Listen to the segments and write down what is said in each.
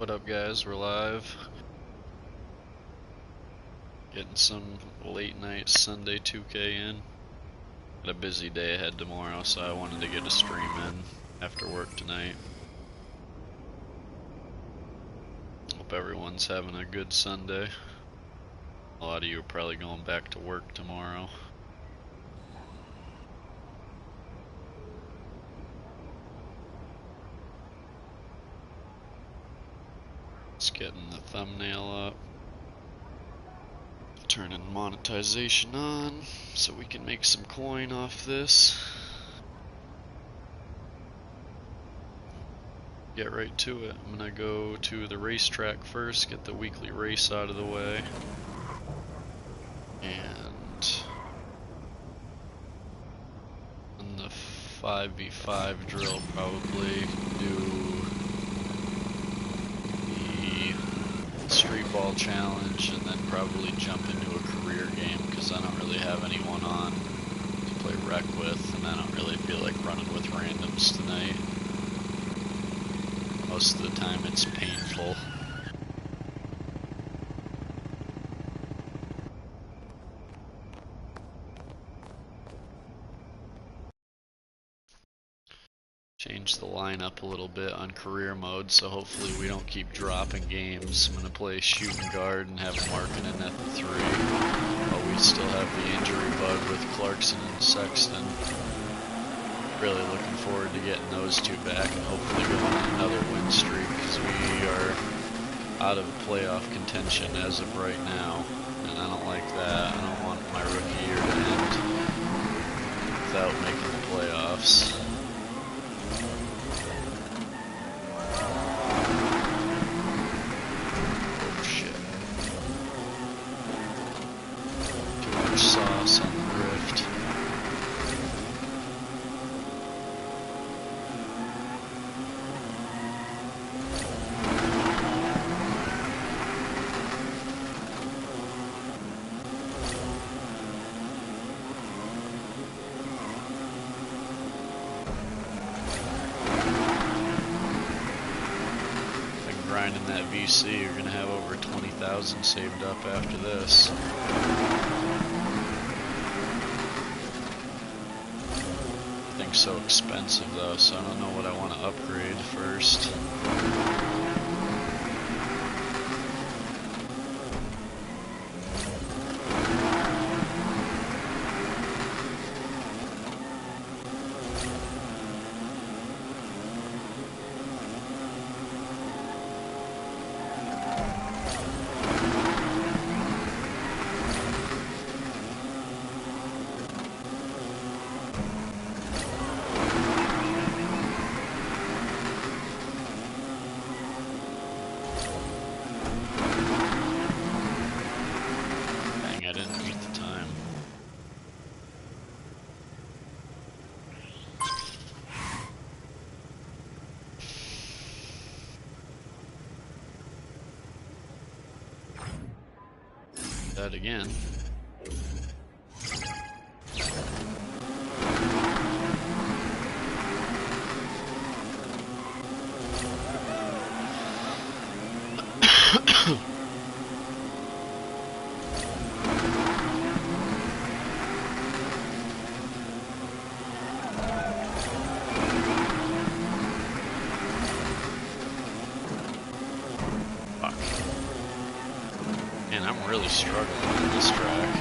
What up, guys? We're live. Getting some late night Sunday 2K in. Got a busy day ahead tomorrow, so I wanted to get a stream in after work tonight. Hope everyone's having a good Sunday. A lot of you are probably going back to work tomorrow. Just getting the thumbnail up. Turning monetization on so we can make some coin off this. Get right to it. I'm gonna go to the racetrack first, get the weekly race out of the way. And on the 5v5 drill, probably do the street ball challenge and then probably jump into a career game because I don't really have anyone on to play rec with, and I don't really feel like running with randoms tonight. Most of the time it's painful. Change the lineup a little bit on career mode, so hopefully we don't keep dropping games. I'm going to play shooting guard and have Markin in at the 3, while we still have the injury bug with Clarkson and Sexton. Really looking forward to getting those two back and hopefully going on another win streak, because we are out of playoff contention as of right now, and I don't like that. I don't want my rookie year to end without making the playoffs. Sauce on the drift. Been grinding that VC, you're gonna have over 20,000 saved up after this. So expensive though, so I don't know what I want to upgrade first. That again. Man, I'm really struggling on this track.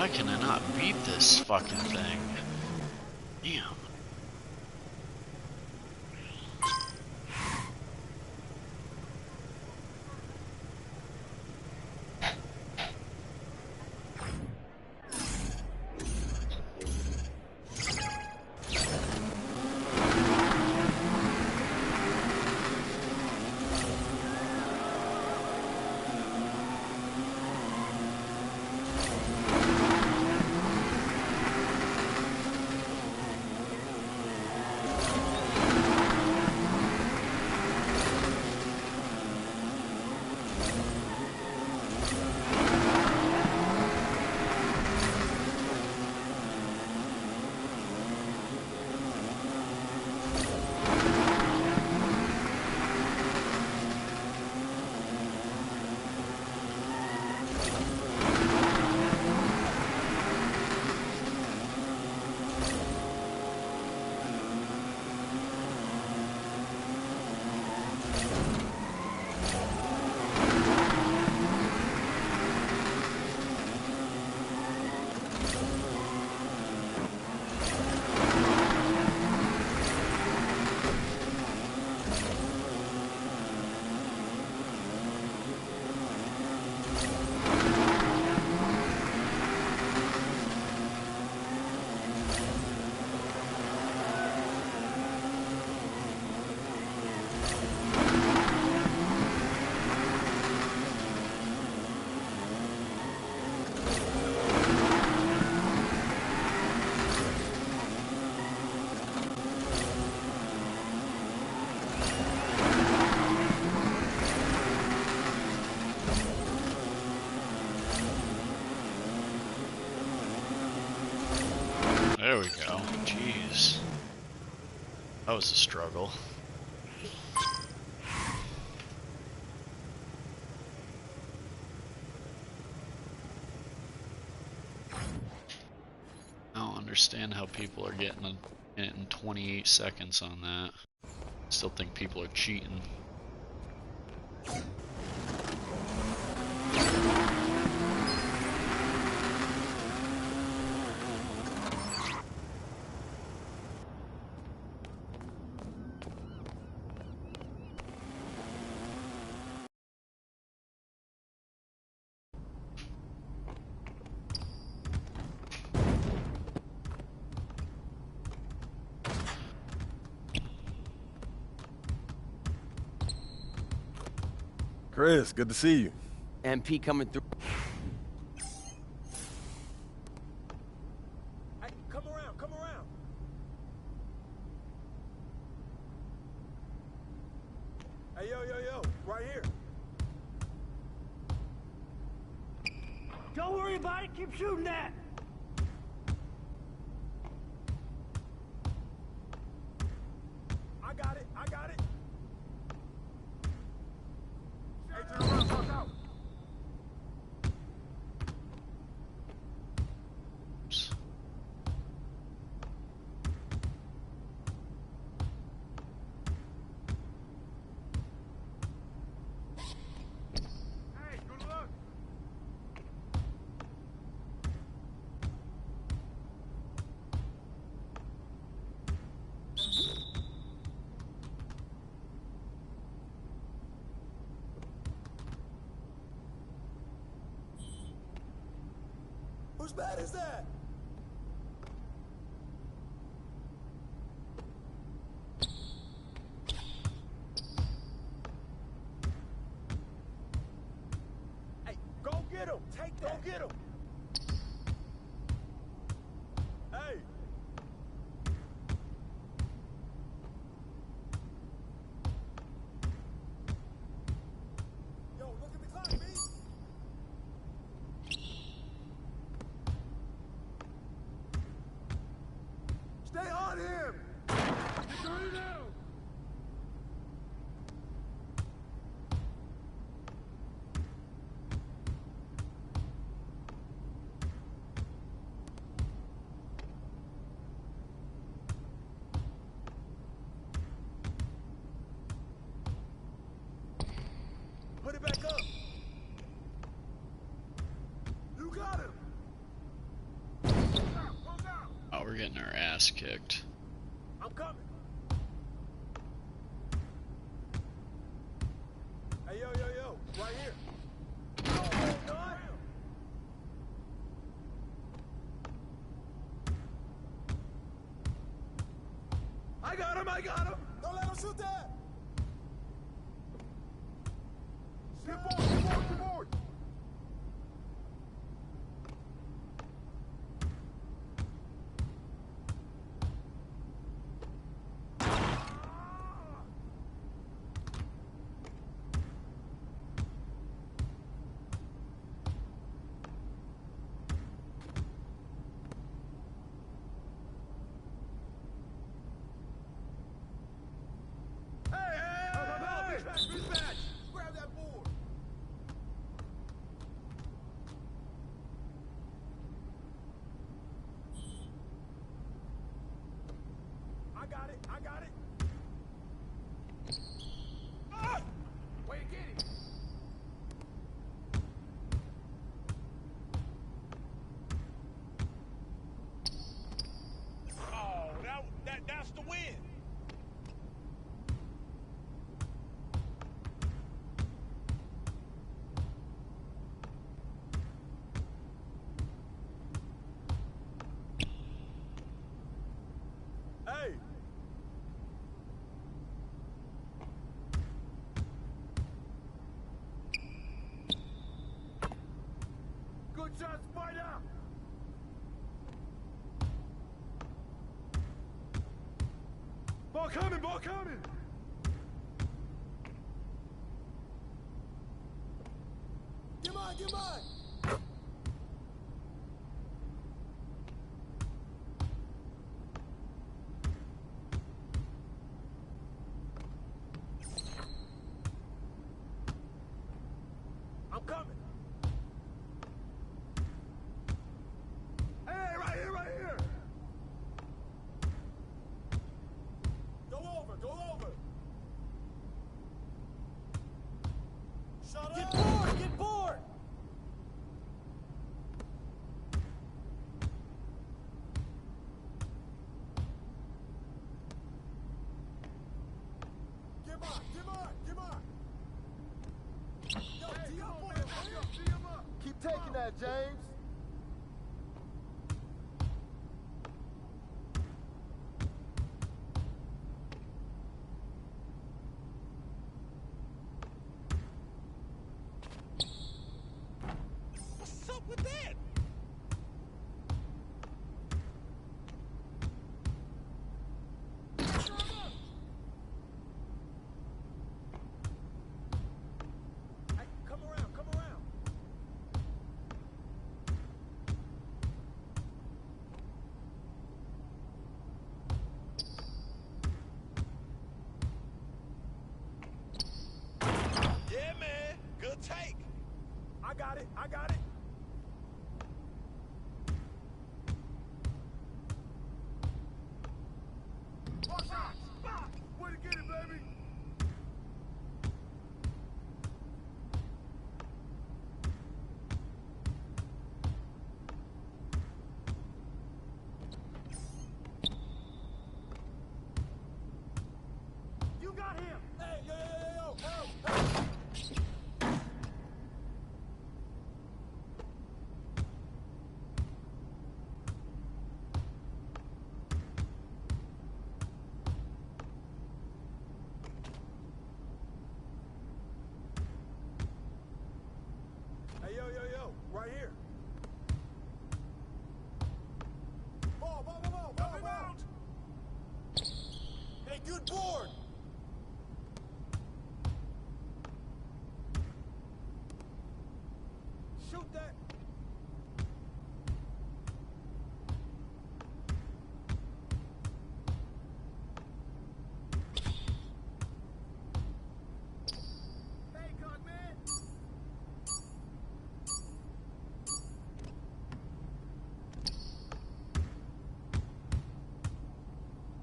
Why can I not beat this fucking thing? Damn. There we go. Jeez. That was a struggle. I don't understand how people are getting it in 28 seconds on that. Still think people are cheating. Chris, good to see you. MP coming through. Hey, come around, come around. Hey, yo, right here. Don't worry about it, keep shooting that! I got it. Hey, turn around, fuck out. Hey, good luck. Whose bat is that? Hey, go get him! Take that! Go get him! Hey! Yo, look at the clock, B! Stay on him! Turn it down! Put it back up! You got him! getting our ass kicked. I'm coming. Hey, yo, right here. No. I got him. Don't let him shoot that. Get forward. Dispatch! Grab that board! I got it! Ah! Where you get it? Oh, that's the win! Hey! Good shot, Spider! Ball coming! Get mine! I'm coming. Hey, right here. Go over. Shut up. Get bored. Get mine. Yo, tee him up. Keep taking that, James. What's up with that? Hey, come around. Yeah, man. Good take. I got it. Watch out. Spot. Way to get it, baby. You got him. Hey, yo. Help. Hey, yo, right here. Ball. Out. Hey, good board. Shoot that. Hey, gun man.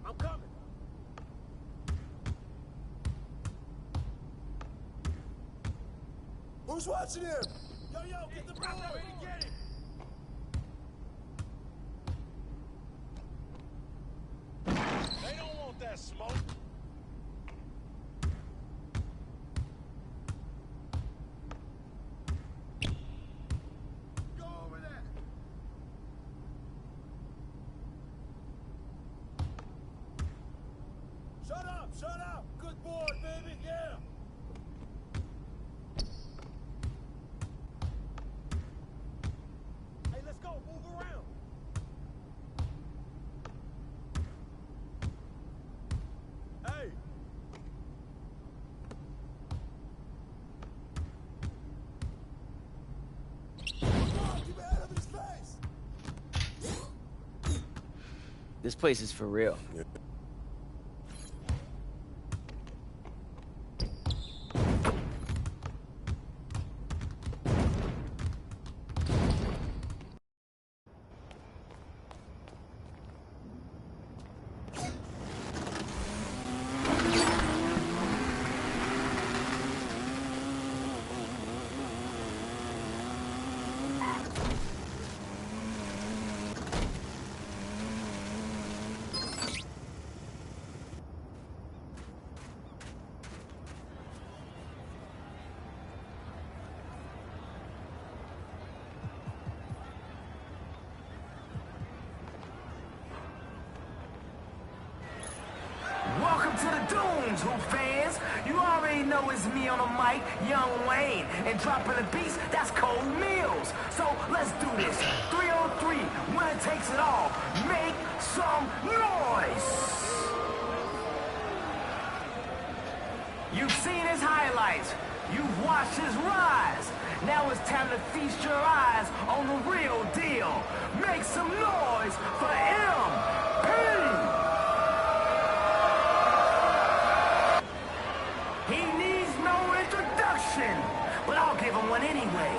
I'm coming. Who's watching him? Yo, get the ball. Get it. that smoke. Go over there. Shut up, shut up. Good boy, baby, yeah. Hey, let's go, move around. Hey. Come on, keep your head up in his face. This place is for real. Welcome to the Dunes, who fans? You already know it's me on the mic, Young Wayne, and dropping the beats, that's Cold Meals. So let's do this. 303, winner takes it all. Make some noise. You've seen his highlights. You've watched his rise. Now it's time to feast your eyes on the real deal. Make some noise for MP. He needs no introduction, but I'll give him one anyway.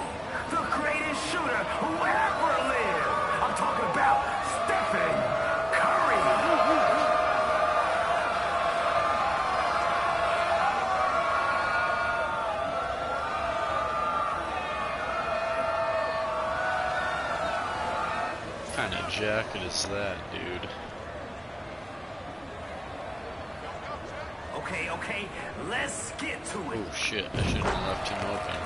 The greatest shooter who ever lived. I'm talking about Stephen Curry. What kind of jacket is that, dude? Okay, let's get to it. Oh shit, I shouldn't have left him open.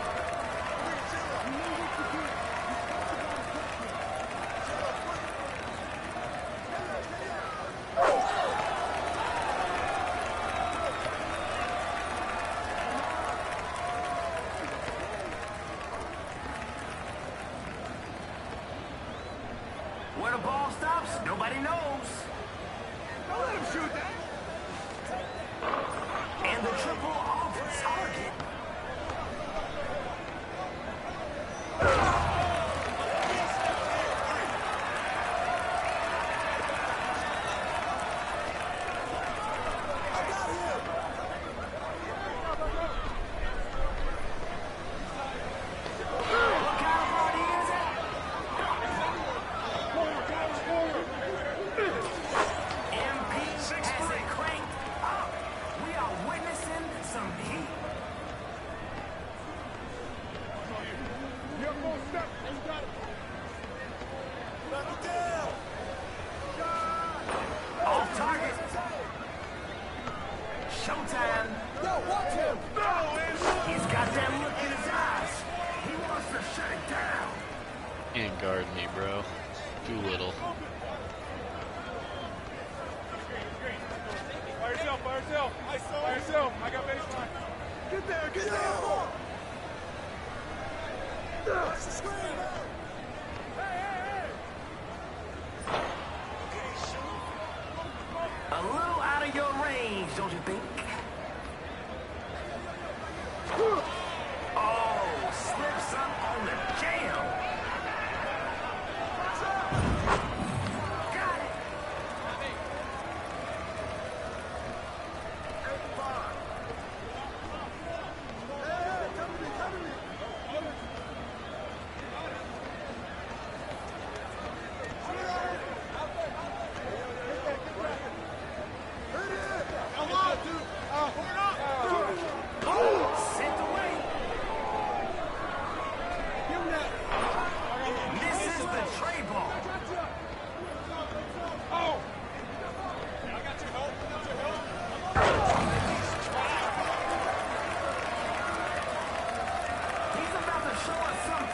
Where the ball stops, nobody knows. Don't let him shoot that. And the triple off target. What kind of party is it? MP has it cranked up. We are witnessing some heat. You're full step. You got it. Knock it down. Off target. Showtime. Yo, watch him. No, He's got that look in his eyes. He wants to shut it down. And guard me, bro. Too little. By yourself, by yourself. By yourself. I got baseline. Get there, get there. Watch the screen. Hey. Okay, shoot. A little out of your range, don't you think? Oh, slips up on the jam. Got it.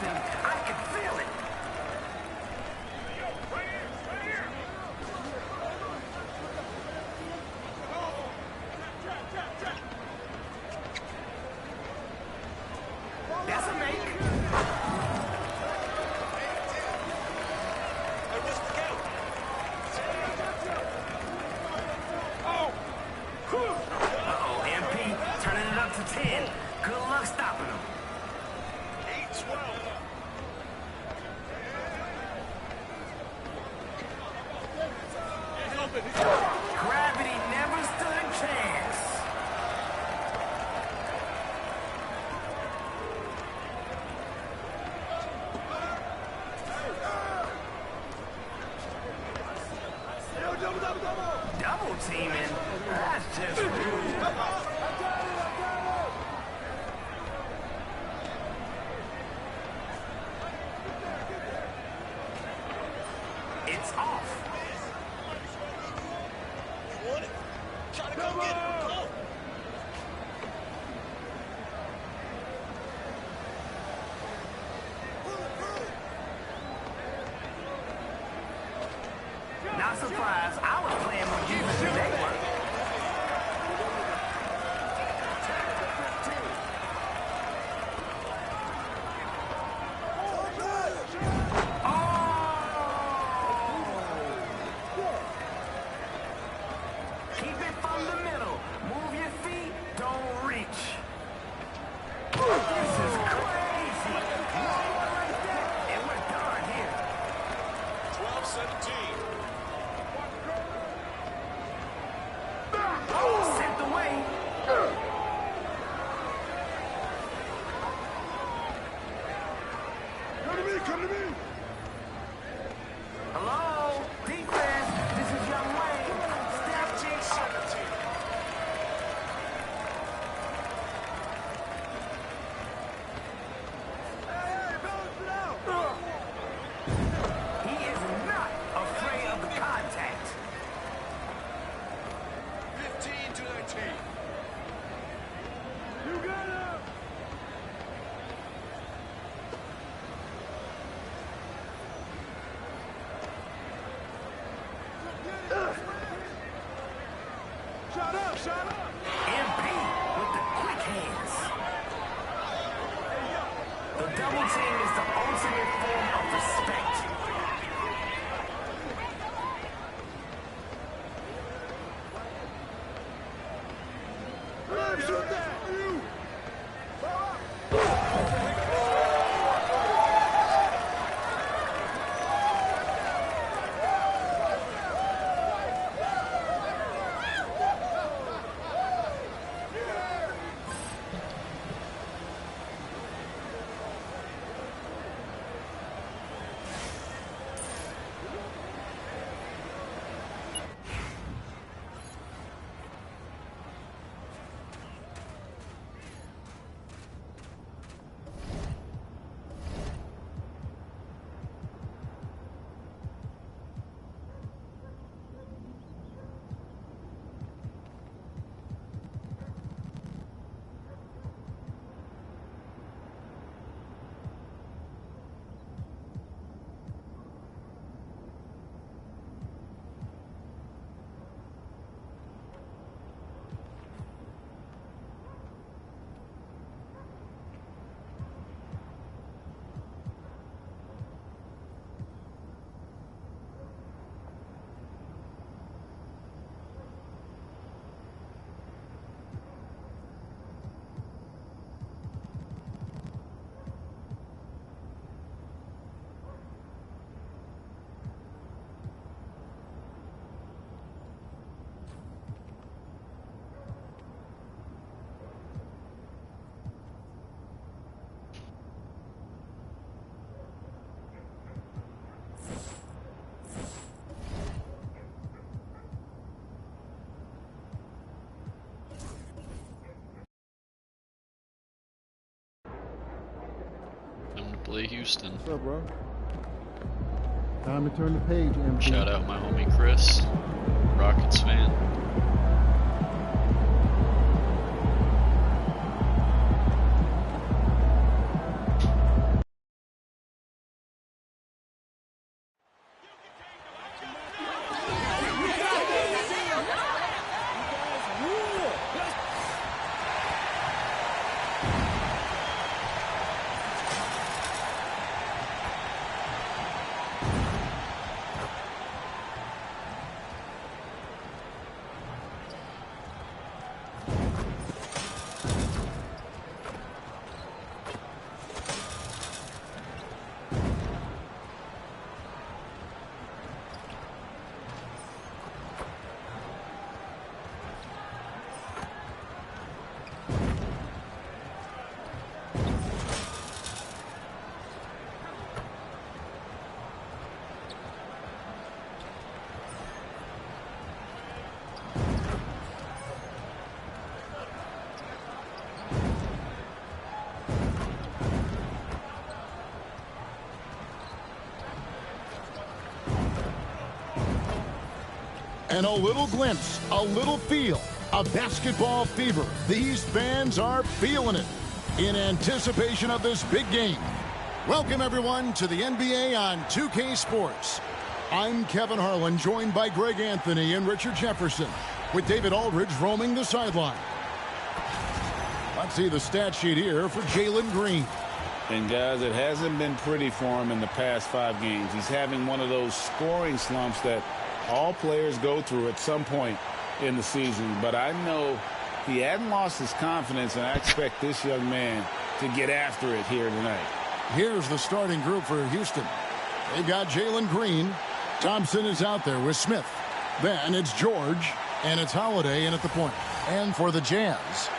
something. I can feel it. That's a make. Uh-oh, MP turning it up to 10. Good luck stopping him. 8-12. Gravity never stood a chance. Double teaming? That's just rude. It's off. You want it? Try to go get it. Go. Not surprised. I was playing more defense than they were. Keep it from the middle. Move your feet. Don't reach. This is crazy. One more like that, and we're done here. 12-17. Sent away. Come to me. Hello? Defense. This is Young Wayne. Step. 17. He is not afraid of the contact. 15-19. You got him! Shut up, shut up! MP with the quick hands. The double team is the ultimate form of respect. Hey, shoot that! You! Play Houston. What's up, bro? Time to turn the page, MP. Shout out my homie Chris, Rockets fan. And a little glimpse, a little feel of basketball fever. These fans are feeling it in anticipation of this big game. Welcome, everyone, to the NBA on 2K Sports. I'm Kevin Harlan, joined by Greg Anthony and Richard Jefferson, with David Aldridge roaming the sideline. Let's see the stat sheet here for Jalen Green. And, guys, it hasn't been pretty for him in the past 5 games. He's having one of those scoring slumps that all players go through at some point in the season. But I know he hadn't lost his confidence, and I expect this young man to get after it here tonight. Here's the starting group for Houston. They've got Jalen Green. Thompson is out there with Smith. Then it's George, and it's Holiday in at the point. And for the Jazz,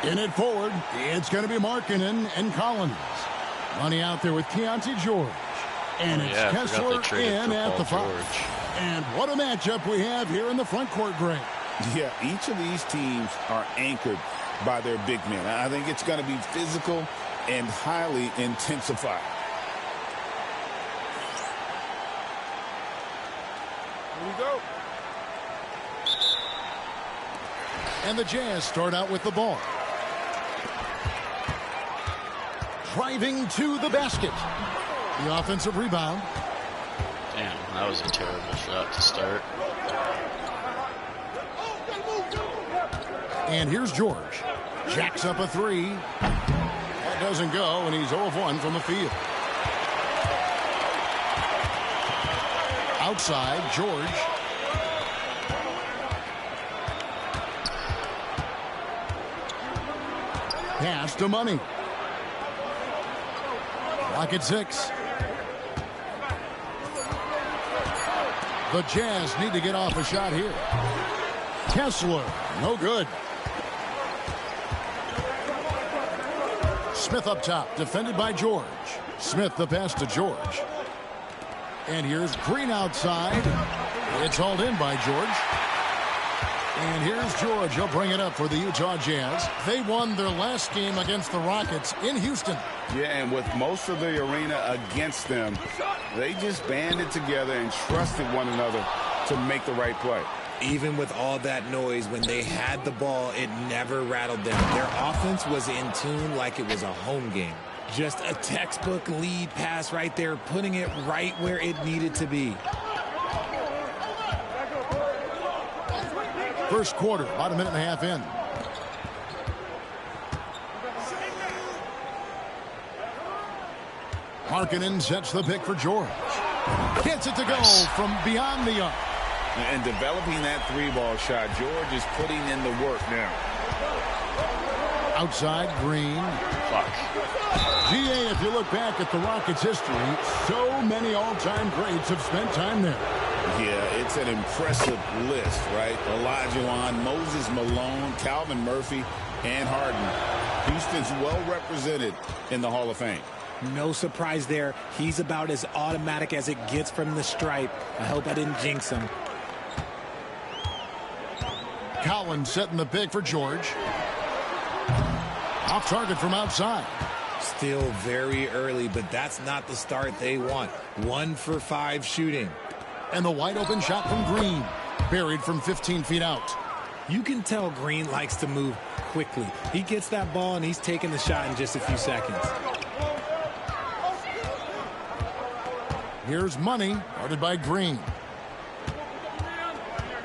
in it forward, it's going to be Markkanen and Collins. Money out there with Keontae George. And it's Kessler in at the 5. And what a matchup we have here in the front court, Greg. Yeah, each of these teams are anchored by their big men. I think it's going to be physical and highly intensified. Here we go. And the Jazz start out with the ball. Driving to the basket. The offensive rebound. Damn, that was a terrible shot to start. And here's George. Jacks up a 3. That doesn't go, and he's 0 of 1 from the field. Outside, George. Pass to Money. Clock at 6. The Jazz need to get off a shot here. Kessler, no good. Smith up top, defended by George. Smith the pass to George. And here's Green outside. It's hauled in by George. And here's George. He'll bring it up for the Utah Jazz. They won their last game against the Rockets in Houston. Yeah, and with most of the arena against them, they just banded together and trusted one another to make the right play. Even with all that noise, when they had the ball, it never rattled them. Their offense was in tune like it was a home game. Just a textbook lead pass right there, putting it right where it needed to be. First quarter, about a minute and a half in. Markkanen sets the pick for George. Gets it to go from beyond the arc. And developing that 3-ball shot, George is putting in the work now. Outside, Green. Fuck. GA, if you look back at the Rockets' history, so many all-time greats have spent time there. Yeah, it's an impressive list, right? Olajuwon, Moses Malone, Calvin Murphy, and Harden. Houston's well represented in the Hall of Fame. No surprise there. He's about as automatic as it gets from the stripe. I hope I didn't jinx him. Collins setting the pick for George. Off target from outside. Still very early, but that's not the start they want. 1 for 5 shooting. And the wide open shot from Green. Buried from 15 feet out. You can tell Green likes to move quickly. He gets that ball and he's taking the shot in just a few seconds. Here's Money, guarded by Green.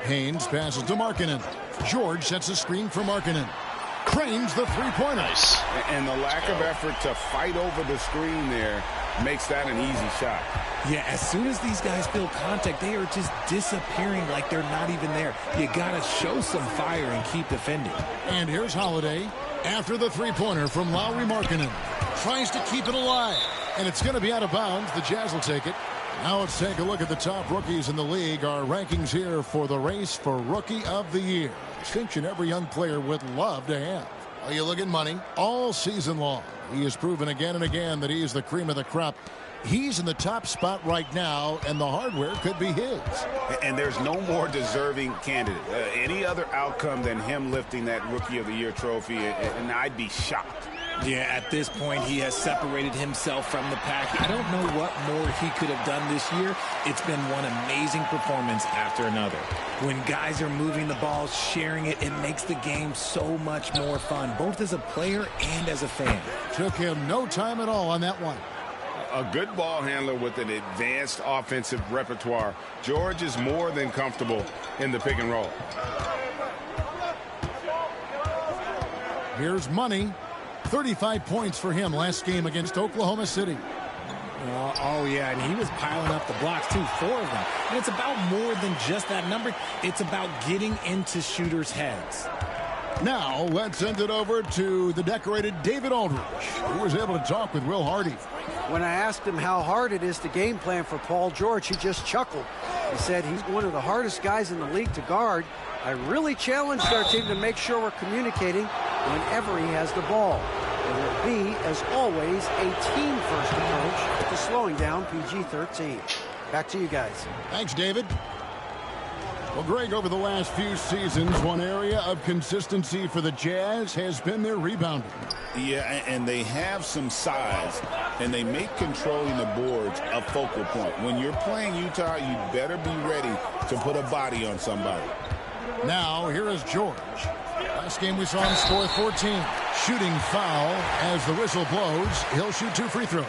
Haynes passes to Markkanen. George sets a screen for Markkanen. Cranes the three-pointer. Nice. And the lack of effort to fight over the screen there makes that an easy shot. Yeah, as soon as these guys feel contact, they are just disappearing like they're not even there. You got to show some fire and keep defending. And here's Holiday after the three-pointer from Lauri Markkanen. Tries to keep it alive. And it's going to be out of bounds. The Jazz will take it. Now let's take a look at the top rookies in the league. Our rankings here for the race for Rookie of the Year. Distinction every young player would love to have. Well, you look at Money all season long. He has proven again and again that he is the cream of the crop. He's in the top spot right now, and the hardware could be his. And there's no more deserving candidate. Any other outcome than him lifting that Rookie of the Year trophy, and I'd be shocked. Yeah, at this point, he has separated himself from the pack. I don't know what more he could have done this year. It's been one amazing performance after another. When guys are moving the ball, sharing it, it makes the game so much more fun, both as a player and as a fan. Took him no time at all on that one. A good ball handler with an advanced offensive repertoire. George is more than comfortable in the pick and roll. Here's Money. 35 points for him last game against Oklahoma City. Oh, yeah, and he was piling up the blocks, too, 4 of them. And it's about more than just that number. It's about getting into shooters' heads. Now, let's send it over to the decorated David Aldridge, who was able to talk with Will Hardy. When I asked him how hard it is to game plan for Paul George, he just chuckled. He said he's one of the hardest guys in the league to guard. I really challenged our team to make sure we're communicating whenever he has the ball. It will be, as always, a team-first approach to slowing down PG-13. Back to you guys. Thanks, David. Well, Greg, over the last few seasons, one area of consistency for the Jazz has been their rebounding. Yeah, and they have some size, and they make controlling the boards a focal point. When you're playing Utah, you better be ready to put a body on somebody. Now, here is George. Last game we saw him score 14. Shooting foul as the whistle blows. He'll shoot 2 free throws.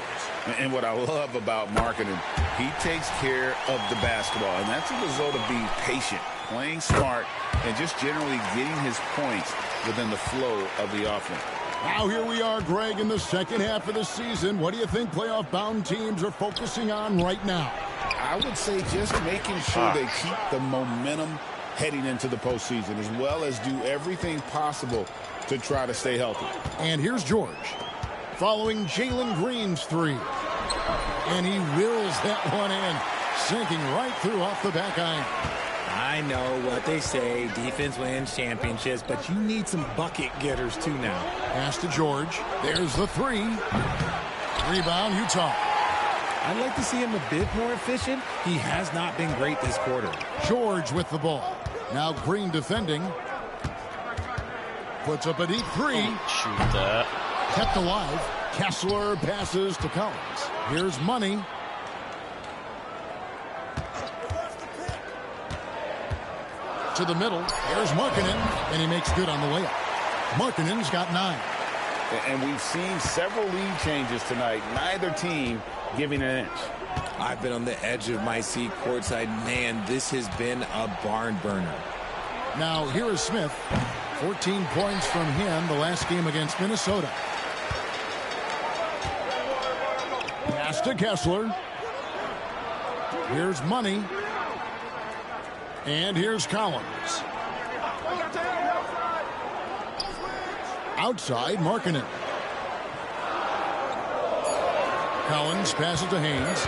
And what I love about marketing, he takes care of the basketball, and that's a result of being patient, playing smart, and just generally getting his points within the flow of the offense. Now here we are, Greg, in the second half of the season. What do you think playoff-bound teams are focusing on right now? I would say just making sure they keep the momentum heading into the postseason, as well as do everything possible to try to stay healthy. And here's George, following Jalen Green's 3. And he wills that one in, sinking right through off the back iron. I know what they say, defense wins championships, but you need some bucket getters too now. Pass to George. There's the 3. Rebound, Utah. I'd like to see him a bit more efficient. He has not been great this quarter. George with the ball. Now Green defending. Puts up a deep 3. Shoot that. Kept alive. Kessler passes to Collins. Here's Money. To the middle. There's Markkanen. And he makes good on the layup. Markkanen's got 9. And we've seen several lead changes tonight. Neither team giving an inch. I've been on the edge of my seat courtside. Man, this has been a barn burner. Now here is Smith. 14 points from him the last game against Minnesota. Pass to Kessler. Here's Money. And here's Collins. Outside, Markkanen. Collins passes to Haynes.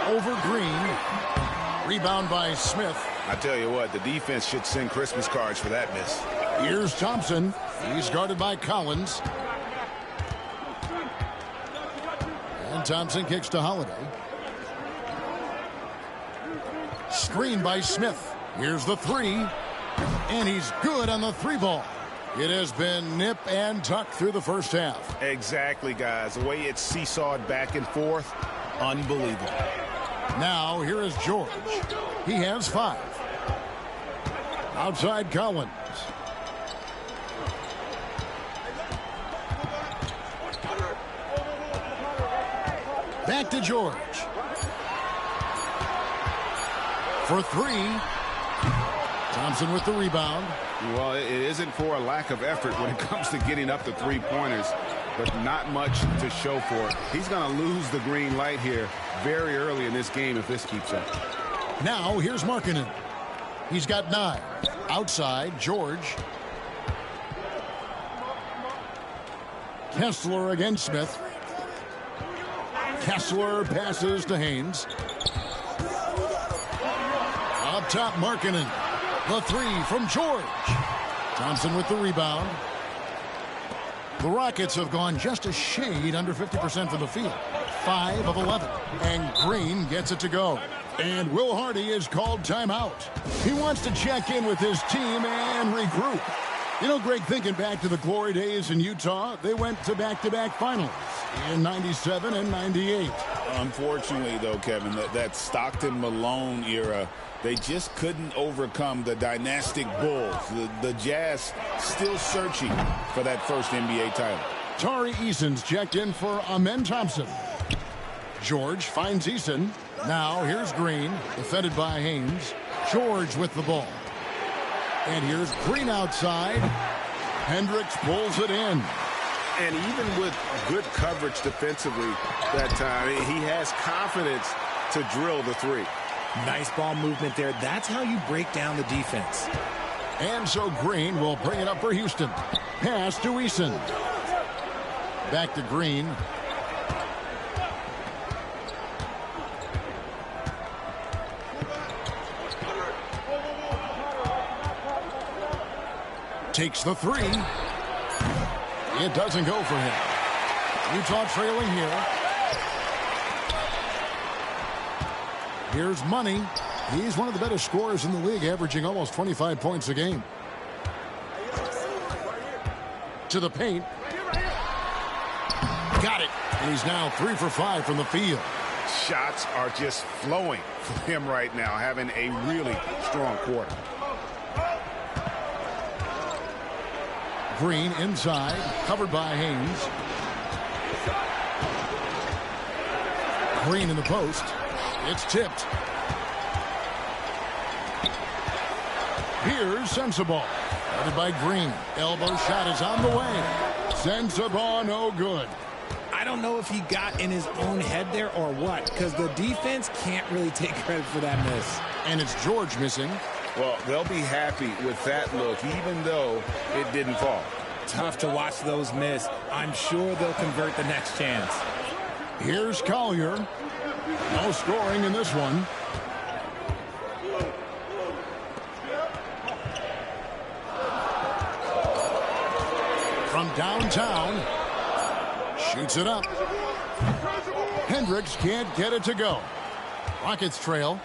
Over Green. Rebound by Smith. I tell you what, the defense should send Christmas cards for that miss. Here's Thompson. He's guarded by Collins. And Thompson kicks to Holiday. Screen by Smith. Here's the 3. And he's good on the 3 ball. It has been nip and tuck through the first half. Exactly, guys. The way it's seesawed back and forth, unbelievable. Now, here is George. He has 5. Outside Collins. Back to George. For 3. Thompson with the rebound. Well, it isn't for a lack of effort when it comes to getting up the 3-pointers, but not much to show for it. He's going to lose the green light here very early in this game if this keeps up. Now, here's Markkanen. He's got 9. Outside, George. Kessler against Smith. Kessler passes to Haynes. Up top, Markkanen. The 3 from George. Thompson with the rebound. The Rockets have gone just a shade under 50% from the field. 5 of 11. And Green gets it to go. And Will Hardy is called timeout. He wants to check in with his team and regroup. You know, Greg, thinking back to the glory days in Utah, they went to back-to-back finals in 97 and 98. Unfortunately, though, Kevin, that Stockton-Malone era, they just couldn't overcome the dynastic Bulls. The Jazz still searching for that first NBA title. Tari Eason's checked in for Amen Thompson. George finds Eason. Now here's Green, defended by Haynes. George with the ball. And here's Green outside. Hendricks pulls it in. And even with good coverage defensively that time, he has confidence to drill the three. Nice ball movement there. That's how you break down the defense. And so Green will bring it up for Houston. Pass to Eason. Back to Green. Takes the three. It doesn't go for him. Utah trailing here. Here's Money. He's one of the better scorers in the league, averaging almost 25 points a game. To the paint. Got it. And he's now 3 for 5 from the field. Shots are just flowing for him right now, having a really strong quarter. Green inside, covered by Haynes. Green in the post. It's tipped. Here's Sensabaugh. Guarded by Green. Elbow shot is on the way. Sensabaugh no good. I don't know if he got in his own head there or what, because the defense can't really take credit for that miss. And it's George missing. Well, they'll be happy with that look, even though it didn't fall. Tough to watch those miss. I'm sure they'll convert the next chance. Here's Collier. No scoring in this one. From downtown. Shoots it up. Hendricks can't get it to go. Rockets trail.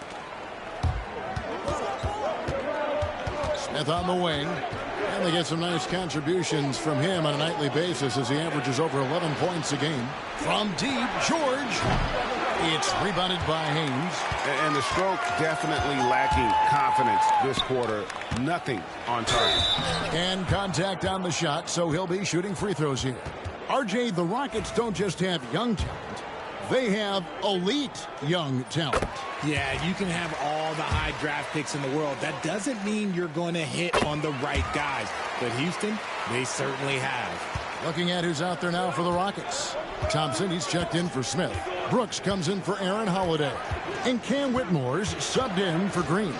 Smith on the wing. And they get some nice contributions from him on a nightly basis as he averages over 11 points a game. From deep, George. It's rebounded by Haynes. And the stroke definitely lacking confidence this quarter. Nothing on target. And contact on the shot, so he'll be shooting free throws here. RJ, the Rockets don't just have young talent. They have elite young talent. Yeah, you can have all the high draft picks in the world. That doesn't mean you're going to hit on the right guys. But Houston, they certainly have. Looking at who's out there now for the Rockets. Thompson, he's checked in for Smith. Brooks comes in for Aaron Holiday. And Cam Whitmore's subbed in for Green.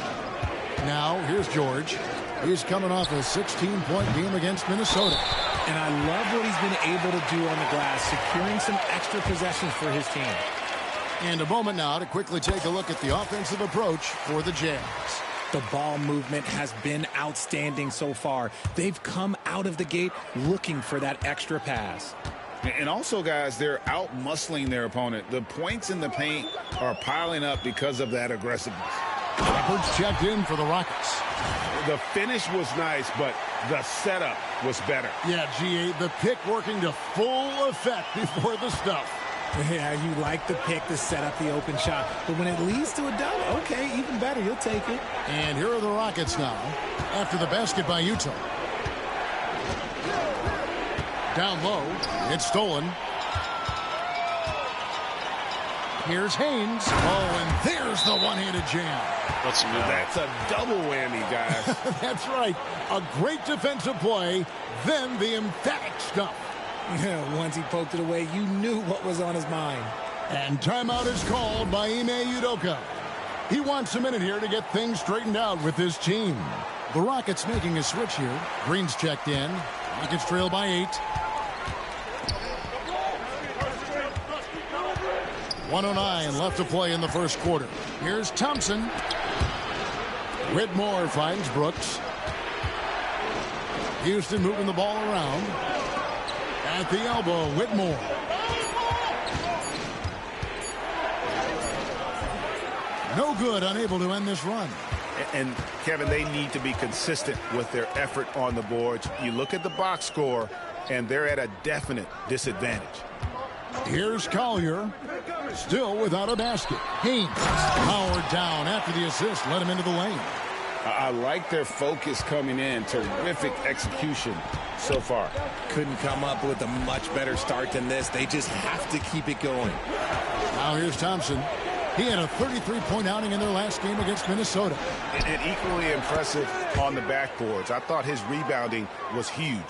Now, here's George. He's coming off a 16-point game against Minnesota. And I love what he's been able to do on the glass, securing some extra possessions for his team. And a moment now to quickly take a look at the offensive approach for the Jazz. The ball movement has been outstanding so far. They've come out of the gate looking for that extra pass. And also, guys, they're out-muscling their opponent. The points in the paint are piling up because of that aggressiveness. Edwards checked in for the Rockets. The finish was nice, but the setup was better. Yeah, GA, the pick working to full effect before the stuff. Yeah, you like the pick to set up the open shot. But when it leads to a dunk, okay, even better. You'll take it. And here are the Rockets now after the basket by Utah. Down low. It's stolen. Here's Haynes. Oh, and there's the one-handed jam. That's a double whammy, guys. That's right. A great defensive play, then the emphatic stuff. Yeah, once he poked it away, you knew what was on his mind. And timeout is called by Ime Udoka. He wants a minute here to get things straightened out with his team. The Rockets making a switch here. Green's checked in. Rockets trail by 8. 1:09 left to play in the first quarter. Here's Thompson. Whitmore finds Brooks. Houston moving the ball around. At the elbow, Whitmore. No good, unable to end this run. And Kevin, they need to be consistent with their effort on the boards. You look at the box score, and they're at a definite disadvantage. Here's Collier, still without a basket. Haynes powered down after the assist, let him into the lane. I like their focus coming in. Terrific execution so far. Couldn't come up with a much better start than this. They just have to keep it going. Now here's Thompson. He had a 33-point outing in their last game against Minnesota. And equally impressive on the backboards. I thought his rebounding was huge.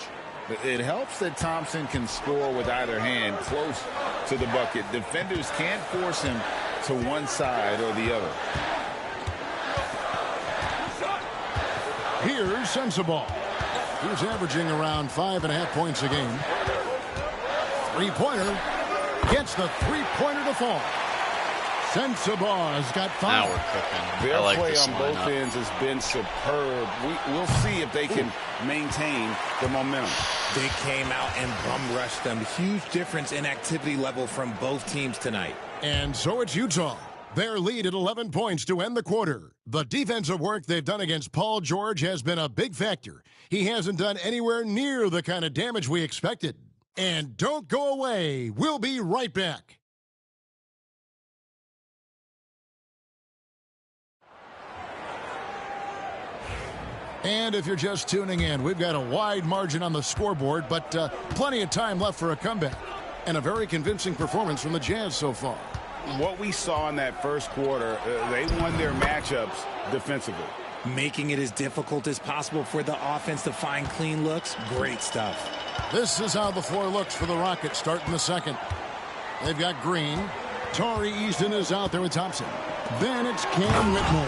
It helps that Thompson can score with either hand close to the bucket. Defenders can't force him to one side or the other. Here's Sensabaugh. He's averaging around 5.5 points a game. Three-pointer. Gets the three-pointer to fall. Sensabaugh's got 5. Now we're cooking. Their like play this on both lineup. ends has been superb. We'll see if they can maintain the momentum. They came out and bum rushed them. Huge difference in activity level from both teams tonight. And so it's Utah. Their lead at 11 points to end the quarter. The defensive work they've done against Paul George has been a big factor. He hasn't done anywhere near the kind of damage we expected. And don't go away. We'll be right back. And if you're just tuning in, we've got a wide margin on the scoreboard, but plenty of time left for a comeback. And a very convincing performance from the Jazz so far. What we saw in that first quarter, they won their matchups defensively. Making it as difficult as possible for the offense to find clean looks. Great stuff. This is how the floor looks for the Rockets starting the second. They've got Green. Torrey Easton is out there with Thompson. Then it's Cam Whitmore.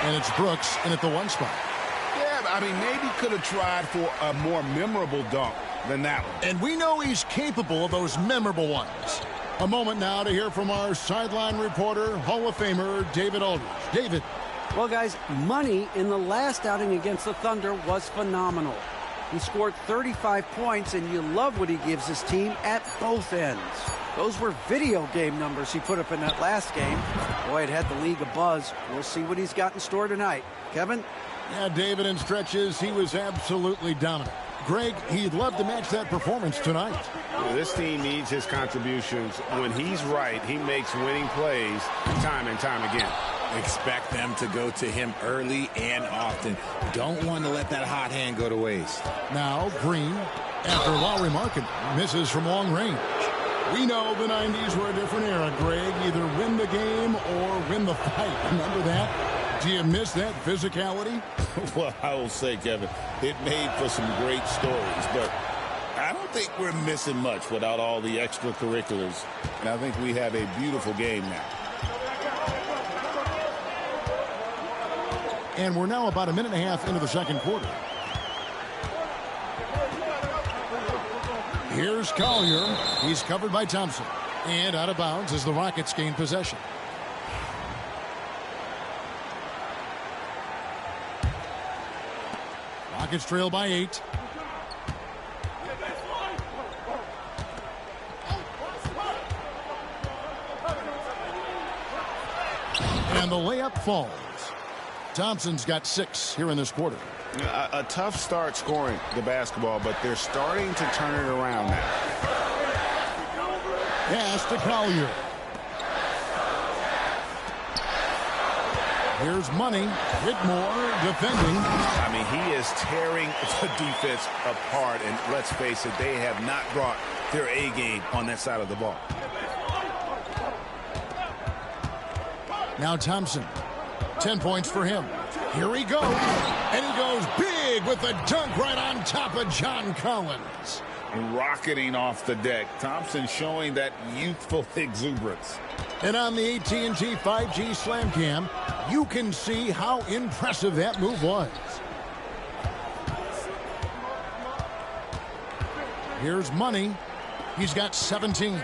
And it's Brooks in at the 1 spot. I mean, maybe could have tried for a more memorable dunk than that one. And we know he's capable of those memorable ones. A moment now to hear from our sideline reporter, Hall of Famer David Aldridge. David. Well, guys, Money in the last outing against the Thunder was phenomenal. He scored 35 points, and you love what he gives his team at both ends. Those were video game numbers he put up in that last game. Boy, it had the league abuzz. We'll see what he's got in store tonight. Kevin? Yeah, David, in stretches, he was absolutely dominant. Greg, he'd love to match that performance tonight. This team needs his contributions. When he's right, he makes winning plays time and time again. Expect them to go to him early and often. Don't want to let that hot hand go to waste. Now, Green, after Lowry Markkanen misses from long range. We know the 90s were a different era, Greg. Either win the game or win the fight. Remember that? Do you miss that physicality? Well, I will say, Kevin, it made for some great stories, but I don't think we're missing much without all the extracurriculars. And I think we have a beautiful game now. And we're now about a minute and a half into the second quarter. Here's Collier. He's covered by Thompson. And out of bounds as the Rockets gain possession. Rockets trail by 8. And the layup falls. Thompson's got 6 here in this quarter. A tough start scoring the basketball, but they're starting to turn it around now. Pass to Collier. Here's Money. Whitmore defending. I mean, he is tearing the defense apart, and let's face it, they have not brought their A game on that side of the ball. Now Thompson. 10 points for him. Here he goes. And he goes big with the dunk right on top of John Collins. Rocketing off the deck. Thompson showing that youthful exuberance. And on the AT&T 5G Slam Cam, you can see how impressive that move was. Here's Money. He's got 17.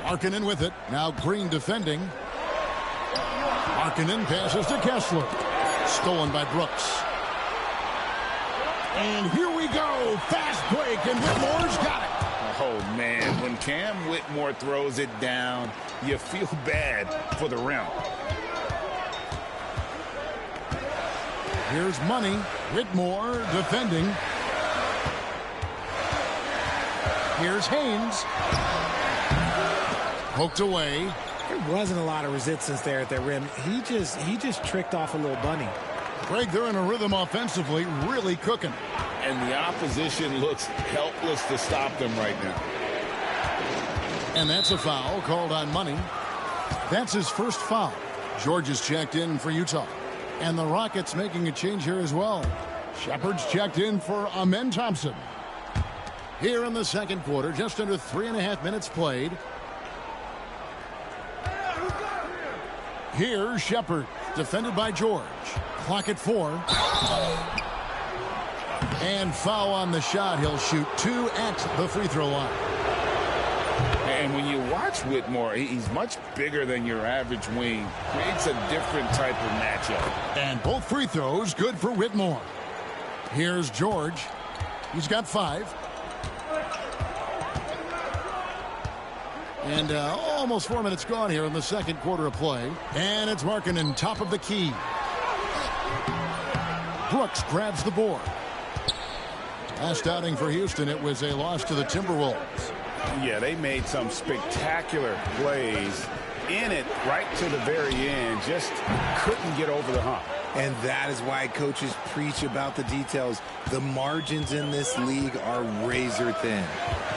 Markkanen with it. Now Green defending. Markkanen passes to Kessler. Stolen by Brooks. And here we go. Fast break, and Whitmore's got it. Oh, man. When Cam Whitmore throws it down, you feel bad for the rim. Here's Money. Whitmore defending. Here's Haynes. Poked away. There wasn't a lot of resistance there at the rim. He just tricked off a little bunny. Greg, they're in a rhythm offensively, really cooking. And the opposition looks helpless to stop them right now. And that's a foul called on Money. That's his first foul. George is checked in for Utah. And the Rockets making a change here as well. Shepard's checked in for Amen Thompson. Here in the second quarter, just under 3.5 minutes played. Here's Shepard, defended by George. Clock at 4. And foul on the shot. He'll shoot 2 at the free throw line. And when you watch Whitmore, he's much bigger than your average wing. Creates a different type of matchup. And both free throws good for Whitmore. Here's George. He's got 5. And almost 4 minutes gone here in the second quarter of play. And it's Markkanen top of the key. Brooks grabs the board. Last outing for Houston, it was a loss to the Timberwolves. Yeah, they made some spectacular plays in it right to the very end. Just couldn't get over the hump. And that is why coaches preach about the details. The margins in this league are razor thin.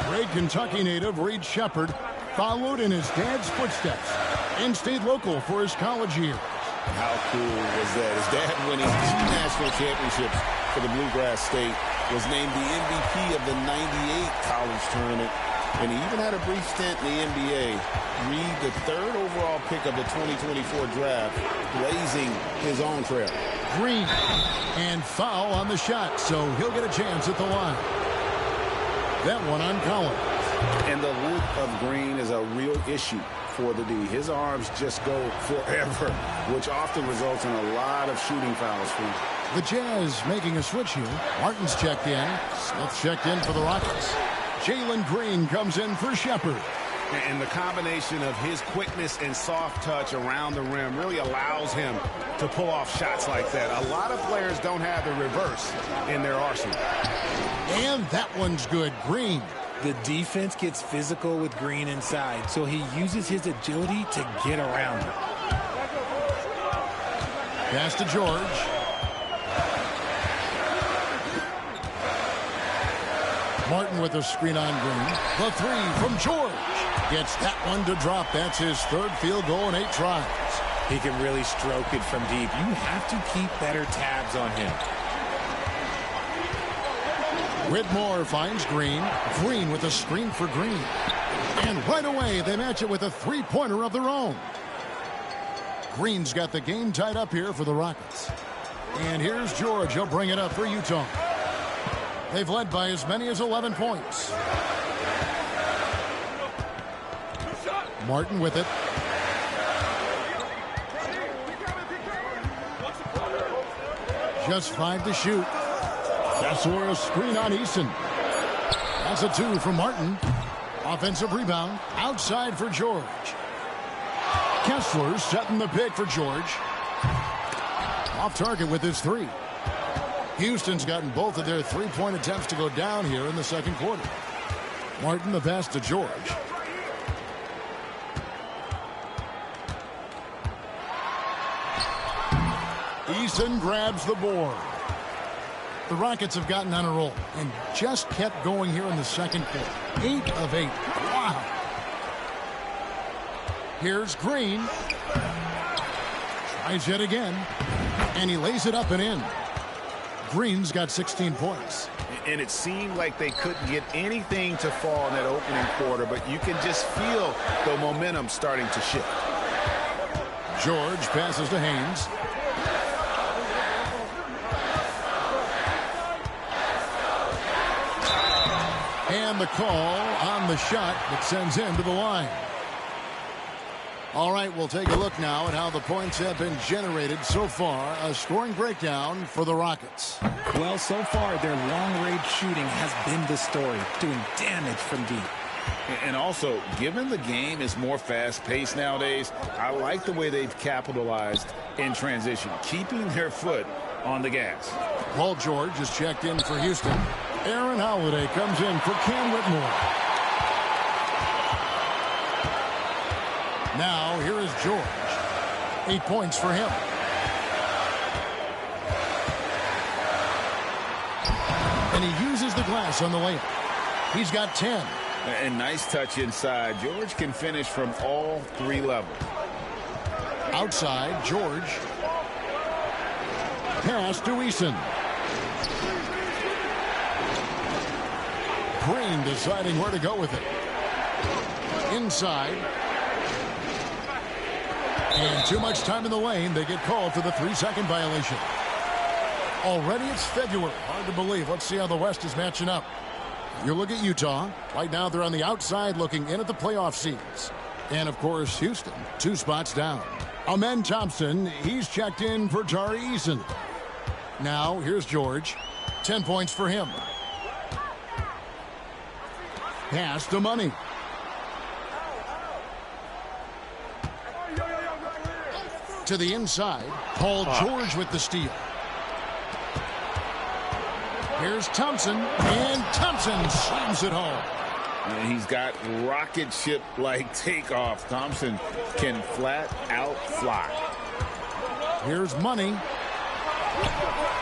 Great Kentucky native Reed Shepard followed in his dad's footsteps and stayed local for his college years. How cool was that? His dad winning 2 national championships for the Bluegrass State, was named the MVP of the '98 college tournament, and he even had a brief stint in the NBA. Reed, the 3rd overall pick of the 2024 draft, blazing his own trail. Green, and foul on the shot, so he'll get a chance at the line. That one on Collins. And the length of Green is a real issue for the D. His arms just go forever, which often results in a lot of shooting fouls for him. The Jazz making a switch here. Martin's checked in. Smith checked in for the Rockets. Jalen Green comes in for Shepard. And the combination of his quickness and soft touch around the rim really allows him to pull off shots like that. A lot of players don't have the reverse in their arsenal. And that one's good. Green. The defense gets physical with Green inside, so he uses his agility to get around it. Pass to George. Martin with a screen on Green. The 3 from George. Gets that one to drop. That's his 3rd field goal in 8 tries. He can really stroke it from deep. You have to keep better tabs on him. Whitmore finds Green. Green with a screen for Green. And right away, they match it with a 3-pointer of their own. Green's got the game tied up here for the Rockets. And here's George. He'll bring it up for Utah. They've led by as many as 11 points. Martin with it. Just 5 to shoot. Kessler a screen on Eason. That's a 2 from Martin. Offensive rebound. Outside for George. Kessler setting the pick for George. Off target with his 3. Houston's gotten both of their 3-point attempts to go down here in the second quarter. Martin the pass to George. Eason grabs the board. The Rockets have gotten on a roll and just kept going here in the second quarter. 8 of 8. Wow. Here's Green. Tries yet again. And he lays it up and in. Green's got 16 points. And it seemed like they couldn't get anything to fall in that opening quarter, but you can just feel the momentum starting to shift. George passes to Haynes. And the call on the shot that sends him to the line. All right, we'll take a look now at how the points have been generated so far. A scoring breakdown for the Rockets. Well, so far, their long-range shooting has been the story, doing damage from deep. And also, given the game is more fast-paced nowadays, I like the way they've capitalized in transition, keeping their foot on the gas. Paul George is checked in for Houston. Aaron Holiday comes in for Cam Whitmore. Now here is George. 8 points for him. And he uses the glass on the layup. He's got 10. And nice touch inside. George can finish from all 3 levels. Outside, George. Pass to Eason. Green deciding where to go with it. Inside. And too much time in the lane. They get called for the 3-second violation. Already it's February. Hard to believe. Let's see how the West is matching up. You look at Utah. Right now they're on the outside looking in at the playoff seeds. And, of course, Houston, 2 spots down. Amen Thompson, he's checked in for Tari Eason. Now, here's George. 10 points for him. Pass to Money. To the inside. Paul George with the steal. Here's Thompson, and Thompson slams it home. And he's got rocket ship-like takeoff. Thompson can flat out fly. Here's Money.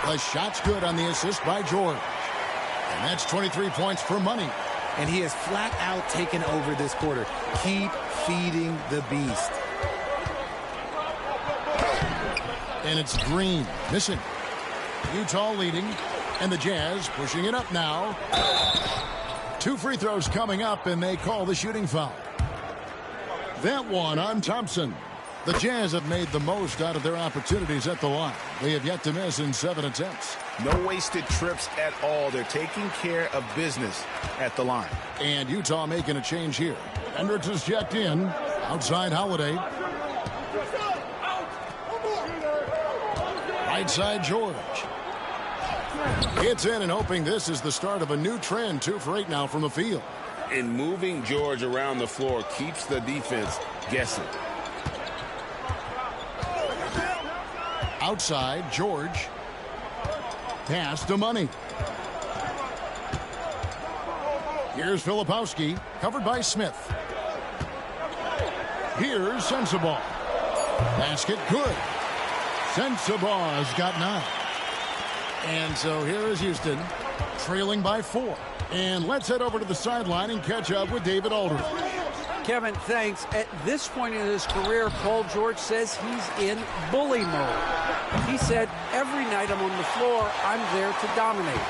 The shot's good on the assist by George. And that's 23 points for Money. And he has flat out taken over this quarter. Keep feeding the beast. And it's Green missing. Utah leading. And the Jazz pushing it up now. 2 free throws coming up, and they call the shooting foul. That one on Thompson. The Jazz have made the most out of their opportunities at the line. They have yet to miss in 7 attempts. No wasted trips at all. They're taking care of business at the line. And Utah making a change here. Hendricks is checked in. Outside Holiday. Right side George. Gets in and hoping this is the start of a new trend. 2 for 8 now from the field. And moving George around the floor keeps the defense guessing. Outside, George. Pass to Money. Here's Filipowski, covered by Smith. Here's Sensabaugh. Basket good. Sensabaugh's got 9. And so here is Houston, trailing by 4. And let's head over to the sideline and catch up with David Aldridge. Kevin, thanks. At this point in his career, Paul George says he's in bully mode. He said, every night I'm on the floor, I'm there to dominate.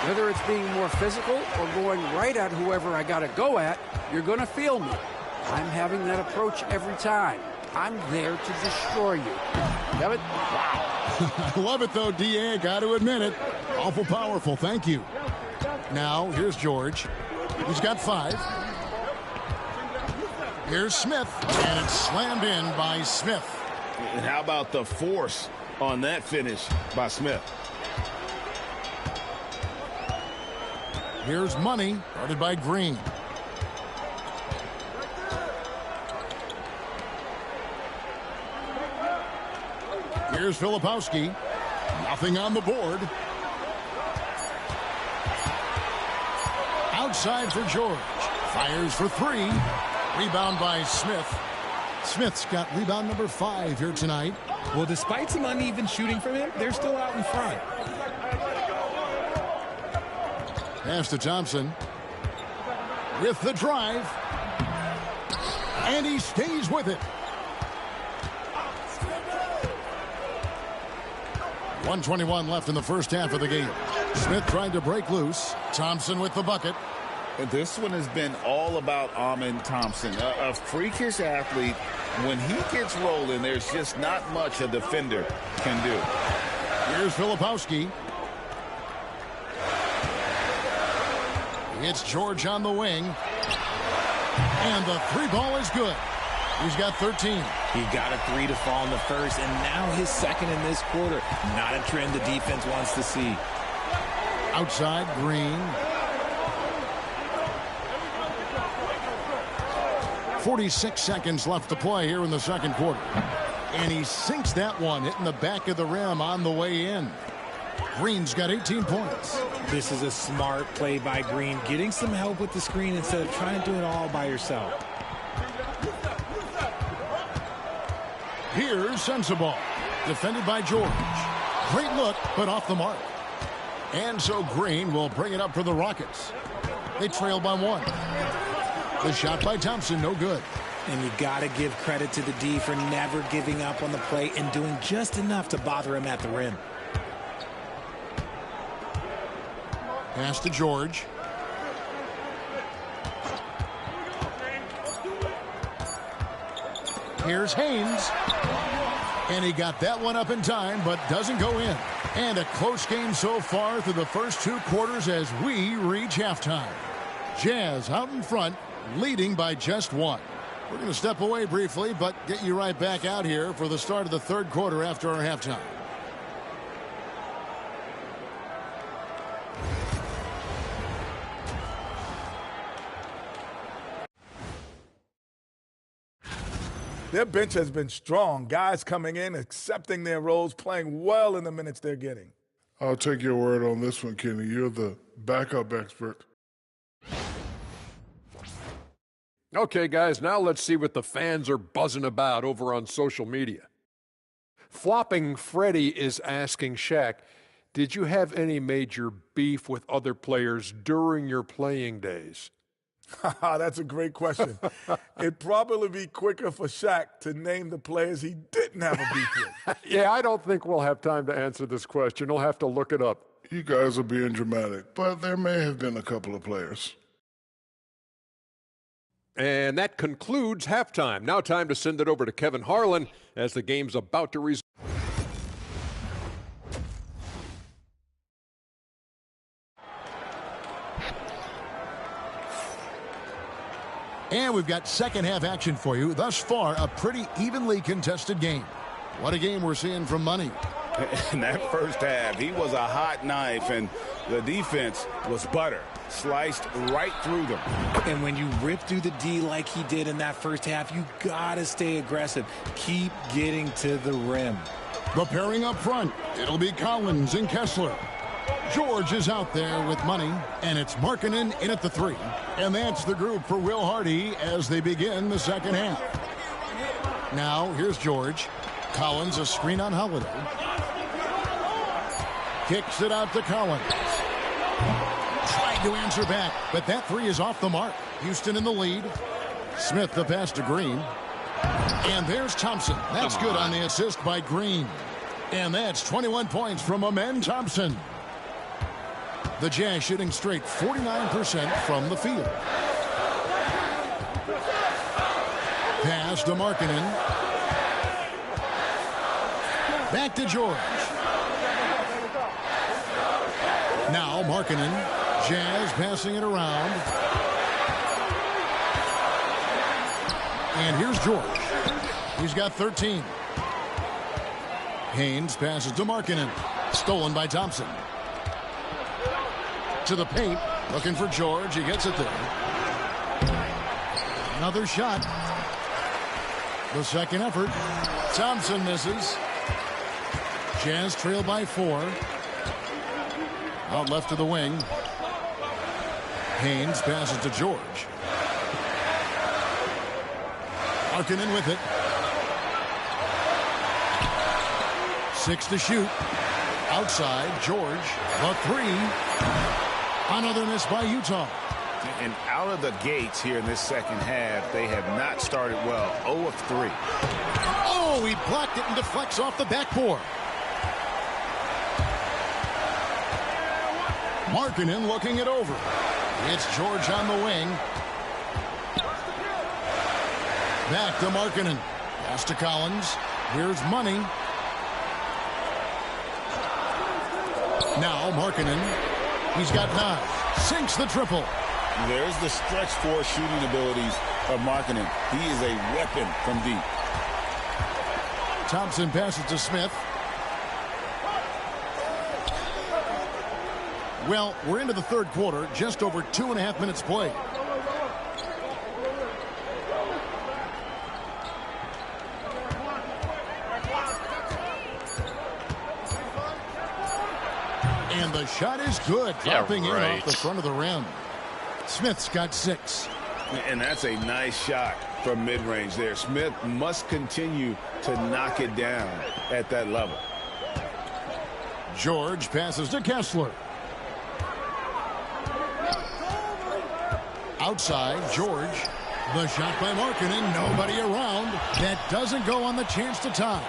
Whether it's being more physical or going right at whoever I got to go at, you're going to feel me. I'm having that approach every time. I'm there to destroy you. Kevin? Wow. I love it, though, D.A. Got to admit it. Awful powerful. Thank you. Now, here's George. He's got 5. Here's Smith, and it's slammed in by Smith. And how about the force on that finish by Smith? Here's Money, guarded by Green. Here's Filipowski. Nothing on the board. Outside for George. Fires for 3. Rebound by Smith. Smith's got rebound number 5 here tonight. Well, despite some uneven shooting from him, they're still out in front. Pass to Thompson. With the drive. And he stays with it. 1:21 left in the first half of the game. Smith trying to break loose. Thompson with the bucket. This one has been all about Amen Thompson, a freakish athlete. When he gets rolling, there's just not much a defender can do. Here's Filipowski. It's George on the wing. And the 3 ball is good. He's got 13. He got a 3 to fall in the first, and now his second in this quarter. Not a trend the defense wants to see. Outside, Green. 46 seconds left to play here in the second quarter. And he sinks that one, hitting the back of the rim on the way in. Green's got 18 points. This is a smart play by Green, getting some help with the screen instead of trying to do it all by yourself. Here's Sensible, defended by George. Great look, but off the mark. And so Green will bring it up for the Rockets. They trail by 1. The shot by Thompson, no good. And you got to give credit to the D for never giving up on the play and doing just enough to bother him at the rim. Pass to George. Here's Haynes. And he got that one up in time, but doesn't go in. And a close game so far through the first 2 quarters as we reach halftime. Jazz out in front, leading by just 1. We're going to step away briefly, but get you right back out here for the start of the 3rd quarter after our halftime. Their bench has been strong. Guys coming in, accepting their roles, playing well in the minutes they're getting. I'll take your word on this one, Kenny. You're the backup expert. Okay, guys, now let's see what the fans are buzzing about over on social media. Flopping Freddy is asking Shaq, did you have any major beef with other players during your playing days? That's a great question. It'd probably be quicker for Shaq to name the players he didn't have a beef with. Yeah, I don't think we'll have time to answer this question. We'll have to look it up. You guys are being dramatic, but there may have been a couple of players. And that concludes halftime. Now time to send it over to Kevin Harlan as the game's about to resume. And we've got second half action for you. Thus far, a pretty evenly contested game. What a game we're seeing from Money. In that first half, he was a hot knife, and the defense was butter. Sliced right through them. And when you rip through the D like he did in that first half, you got to stay aggressive. Keep getting to the rim. The pairing up front, it'll be Collins and Kessler. George is out there with Money, and it's Markkanen in at the 3. And that's the group for Will Hardy as they begin the second half. Now, here's George. Collins, a screen on Holiday. Kicks it out to Collins. Tried to answer back, but that 3 is off the mark. Houston in the lead. Smith the pass to Green. And there's Thompson. That's good on the assist by Green. And that's 21 points from Amen Thompson. The Jazz shooting straight 49% from the field. Pass to Markkanen. Back to George. Now Markkanen. Jazz passing it around. And here's George. He's got 13. Haynes passes to Markkanen. Stolen by Thompson. To the paint. Looking for George. He gets it there. Another shot. The second effort. Thompson misses. Jazz trail by 4. Out left to the wing. Haynes passes to George. Markkanen with it. 6 to shoot. Outside, George. The 3. Another miss by Utah. And out of the gates here in this second half, they have not started well. 0 of 3. Oh, he blocked it and deflects off the backboard. Markkanen looking it over. It's George on the wing. Back to Markkanen. Pass to Collins. Here's Money. Now Markkanen. He's got 9. Sinks the triple. There's the stretch four shooting abilities of Markkanen. He is a weapon from deep. Thompson passes to Smith. Well, we're into the third quarter, just over 2.5 minutes played. the shot is good. Dropping in right. off the front of the rim. Smith's got 6. And that's a nice shot from mid-range there. Smith must continue to knock it down at that level. George passes to Kessler. Outside, George. The shot by Markkanen. Nobody around. That doesn't go on the chance to tie.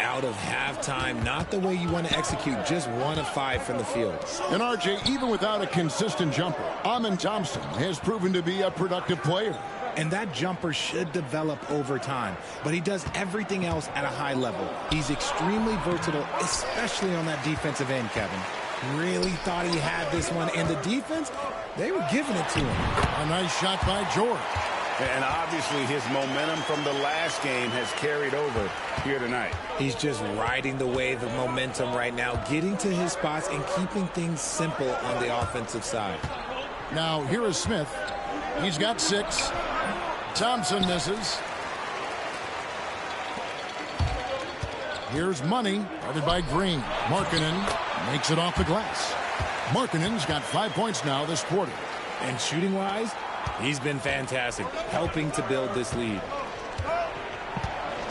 Out of halftime, not the way you want to execute, just 1 of 5 from the field. And RJ, even without a consistent jumper, Amen Thompson has proven to be a productive player. And that jumper should develop over time. But he does everything else at a high level. He's extremely versatile, especially on that defensive end, Kevin. Really thought he had this one. And the defense, they were giving it to him. A nice shot by George. And obviously his momentum from the last game has carried over here tonight. He's just riding the wave of momentum right now, getting to his spots and keeping things simple on the offensive side. Now here is Smith. He's got 6. Thompson misses. Here's Money, guarded by Green. Markkanen makes it off the glass. Markkanen's got 5 points now this quarter. And shooting-wise, he's been fantastic, helping to build this lead.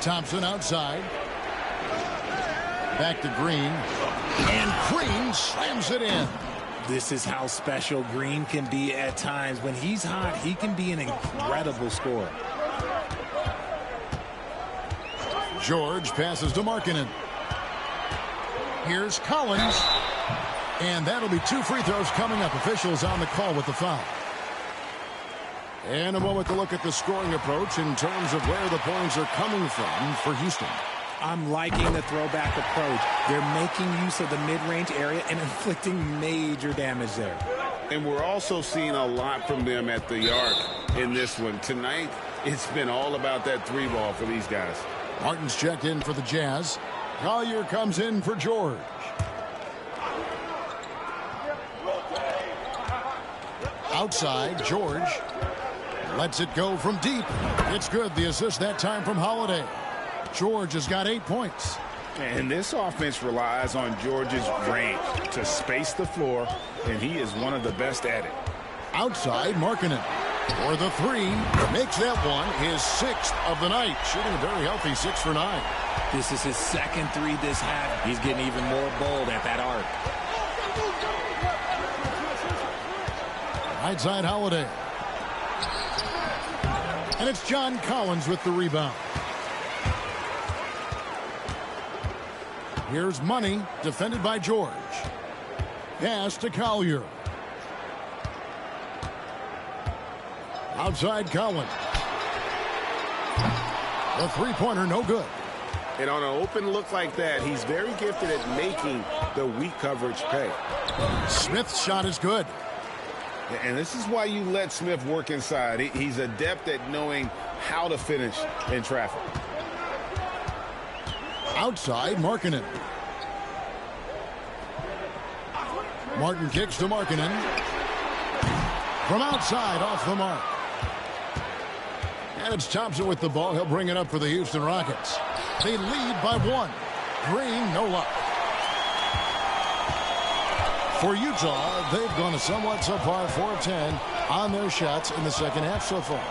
Thompson outside. Back to Green. And Green slams it in. This is how special Green can be at times. When he's hot, he can be an incredible scorer. George passes to Markkanen. Here's Collins. And that'll be 2 free throws coming up. Officials on the call with the foul. And a moment to look at the scoring approach in terms of where the points are coming from for Houston. I'm liking the throwback approach. They're making use of the mid-range area and inflicting major damage there. And we're also seeing a lot from them at the arc in this one. Tonight, it's been all about that 3-ball for these guys. Martin's checked in for the Jazz. Collier comes in for George. Outside, George lets it go from deep. It's good. The assist that time from Holiday. George has got 8 points. And this offense relies on George's range to space the floor, and he is one of the best at it. Outside, Markkanen for the 3. Makes that one his 6th of the night. Shooting a very healthy 6 for 9. This is his second 3 this half. He's getting even more bold at that arc. Right side, Holiday. And it's John Collins with the rebound. Here's Money, defended by George. Pass to Collier. Outside, Collins. The 3-pointer, no good. And on an open look like that, he's very gifted at making the weak coverage pay. Smith's shot is good. And this is why you let Smith work inside. He's adept at knowing how to finish in traffic. Outside, Markkanen. Martin kicks to Markkanen. From outside, off the mark. And it's Thompson with the ball. He'll bring it up for the Houston Rockets. They lead by 1. Green, no luck. For Utah, they've gone a somewhat subpar 4 of 10 on their shots in the second half so far.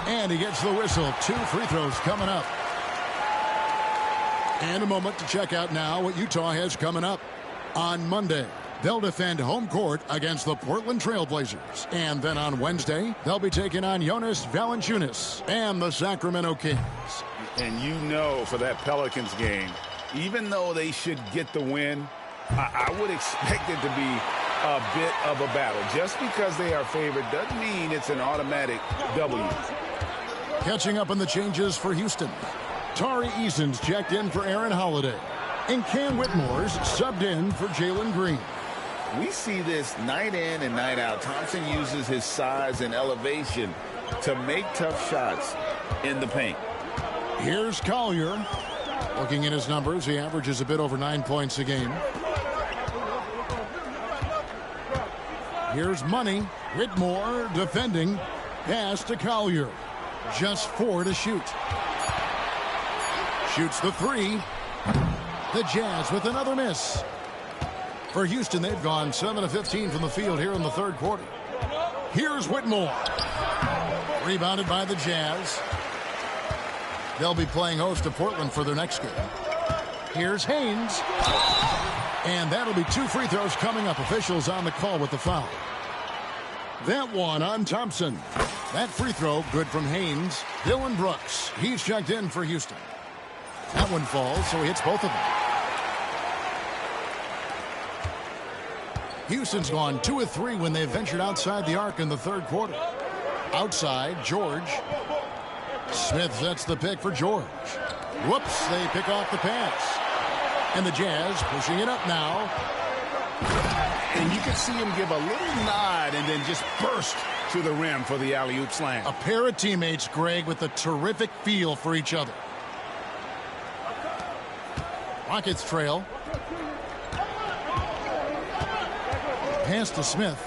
And he gets the whistle. 2 free throws coming up. And a moment to check out now what Utah has coming up. On Monday, they'll defend home court against the Portland Trail Blazers. And then on Wednesday, they'll be taking on Jonas Valanciunas and the Sacramento Kings. And you know, for that Pelicans game, even though they should get the win, I would expect it to be a bit of a battle. Just because they are favored doesn't mean it's an automatic W. Catching up on the changes for Houston. Tari Eason's checked in for Aaron Holiday. And Cam Whitmore's subbed in for Jalen Green. We see this night in and night out. Thompson uses his size and elevation to make tough shots in the paint. Here's Collier. Looking at his numbers, he averages a bit over 9 points a game. Here's Money. Whitmore defending. Pass to Collier. Just 4 to shoot. Shoots the 3. The Jazz with another miss. For Houston, they've gone 7 of 15 from the field here in the third quarter. Here's Whitmore. Rebounded by the Jazz. They'll be playing host to Portland for their next game. Here's Haynes. And that'll be 2 free throws coming up. Officials on the call with the foul. That one on Thompson. That free throw good from Haynes. Dylan Brooks. He's checked in for Houston. That one falls, so he hits both of them. Houston's gone 2 of 3 when they've ventured outside the arc in the third quarter. Outside, George. Smith sets the pick for George. Whoops, they pick off the pass. And the Jazz pushing it up now. And you can see him give a little nod and then just burst to the rim for the alley-oop slam. A pair of teammates, Greg, with a terrific feel for each other. Rockets trail. Pass to Smith.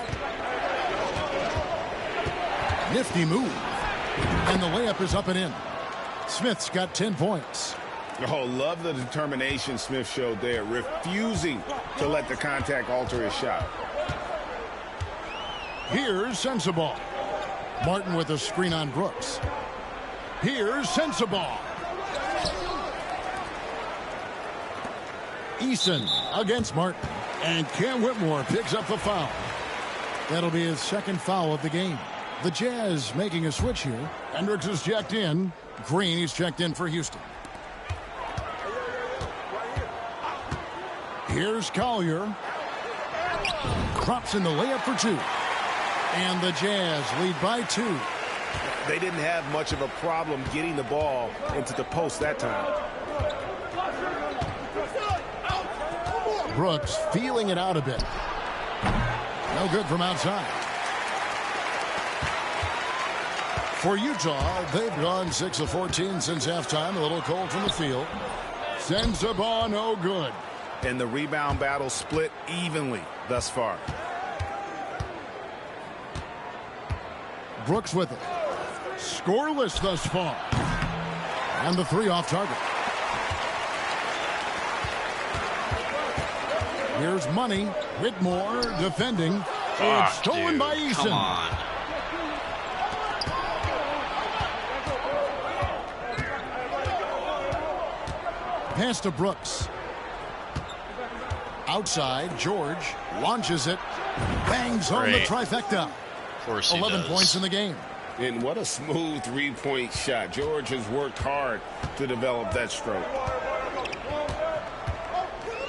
Nifty move. And the layup is up and in. Smith's got 10 points. Oh, love the determination Smith showed there, refusing to let the contact alter his shot. Here's Sensabaugh. Martin with a screen on Brooks. Here's Sensabaugh. Eason against Martin. And Cam Whitmore picks up the foul. That'll be his second foul of the game. The Jazz making a switch here. Hendricks is checked in. Green is checked in for Houston. Here's Collier. Drops in the layup for 2. And the Jazz lead by 2. They didn't have much of a problem getting the ball into the post that time. Brooks feeling it out a bit. No good from outside. For Utah, they've gone 6 of 14 since halftime. A little cold from the field. Sensabaugh, no good. And the rebound battle split evenly thus far. Brooks with it. Scoreless thus far. And the 3 off target. Here's Money. Whitmore defending. It's stolen by Eason. Come on. Pass to Brooks. Outside, George launches it. Bangs home the trifecta. Of course he 11 does. points in the game. And what a smooth 3-point shot. George has worked hard to develop that stroke.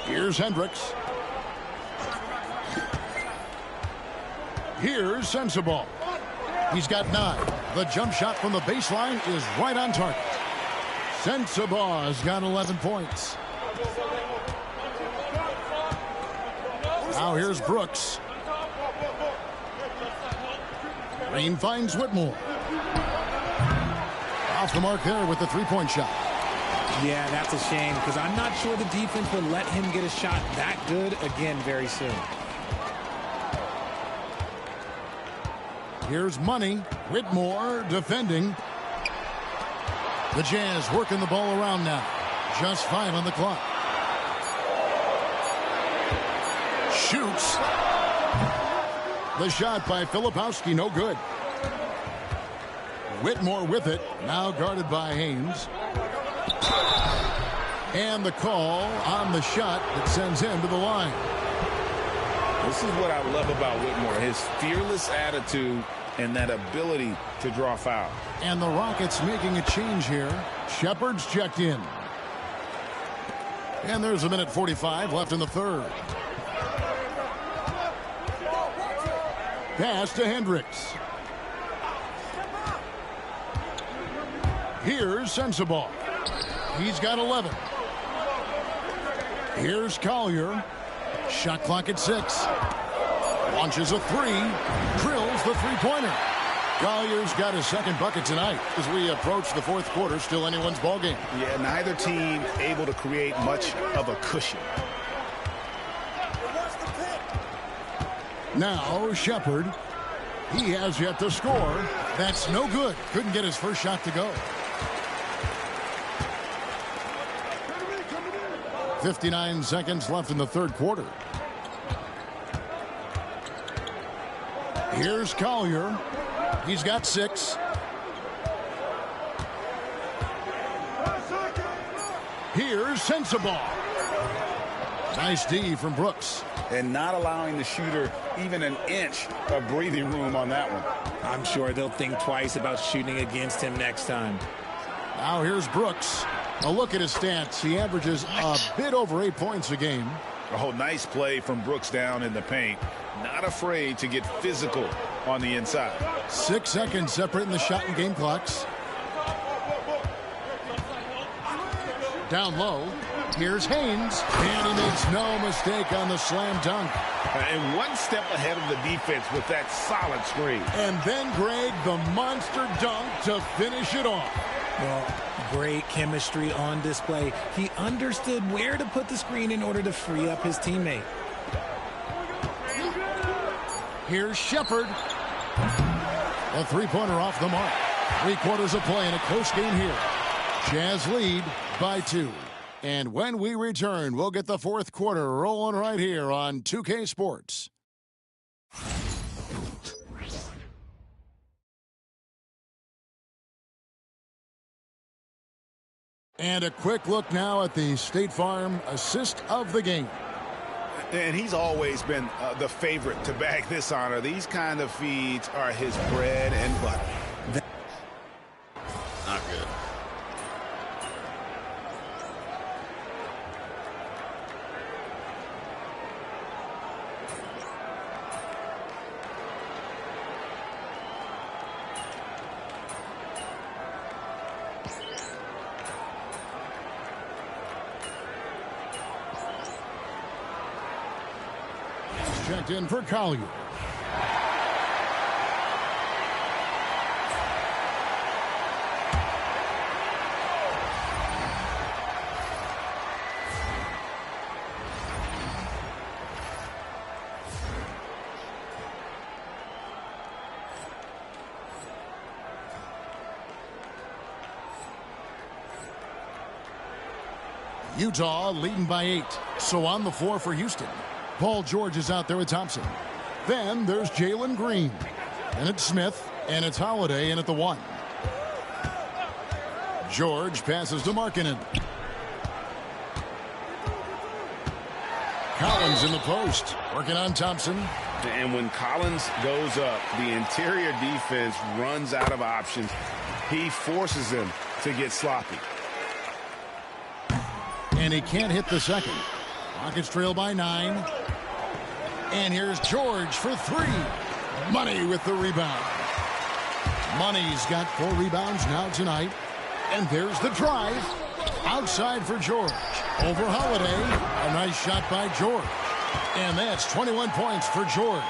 Here's Hendricks. Here's Sensabaugh. He's got 9. The jump shot from the baseline is right on target. Sensabaugh's got 11 points. Now here's Brooks. Green finds Whitmore. Off the mark there with the 3-point shot. Yeah, that's a shame because I'm not sure the defense will let him get a shot that good again very soon. Here's Money. Whitmore defending. The Jazz working the ball around now. Just 5 on the clock. Shoots. The shot by Filipowski, no good. Whitmore with it. Now guarded by Haynes. And the call on the shot that sends him to the line. This is what I love about Whitmore, his fearless attitude and that ability to draw foul. And the Rockets making a change here. Shepard's checked in. And there's a minute 45 left in the third. Pass to Hendricks. Here's Sensabaugh. He's got 11. Here's Collier. Shot clock at 6. Launches a 3. Drills the 3-pointer. Collier's got his second bucket tonight as we approach the fourth quarter. Still anyone's ballgame. Yeah, neither team able to create much of a cushion. Now Shepard. He has yet to score. That's no good. Couldn't get his first shot to go. 59 seconds left in the third quarter. Here's Collier. He's got 6. Here's Sensabaugh. Nice D from Brooks. And not allowing the shooter even an inch of breathing room on that one. I'm sure they'll think twice about shooting against him next time. Now here's Brooks. A look at his stats. He averages a bit over 8 points a game. Oh, nice play from Brooks down in the paint. Not afraid to get physical on the inside. 6 seconds separating the shot and game clocks. Down low. Here's Haynes. And he makes no mistake on the slam dunk. And one step ahead of the defense with that solid screen. And then, Greg, the monster dunk to finish it off. Well, great chemistry on display. He understood where to put the screen in order to free up his teammate. Here's Shepard. A three-pointer off the mark. 3 quarters of play in a close game here. Jazz lead by 2. And when we return, we'll get the fourth quarter rolling right here on 2K Sports. And a quick look now at the State Farm assist of the game. And he's always been the favorite to bag this honor. These kind of feeds are his bread and butter. Not good. Checked in for Collier. Utah leading by 8. So on the floor for Houston. Paul George is out there with Thompson. Then there's Jalen Green. And it's Smith. And it's Holiday in at the 1. George passes to Markkanen. Collins in the post. Working on Thompson. And when Collins goes up, the interior defense runs out of options. He forces them to get sloppy. And he can't hit the second. Rockets trail by 9. And here's George for 3. Money with the rebound. Money's got 4 rebounds now tonight. And there's the drive. Outside for George. Over Holiday. A nice shot by George. And that's 21 points for George.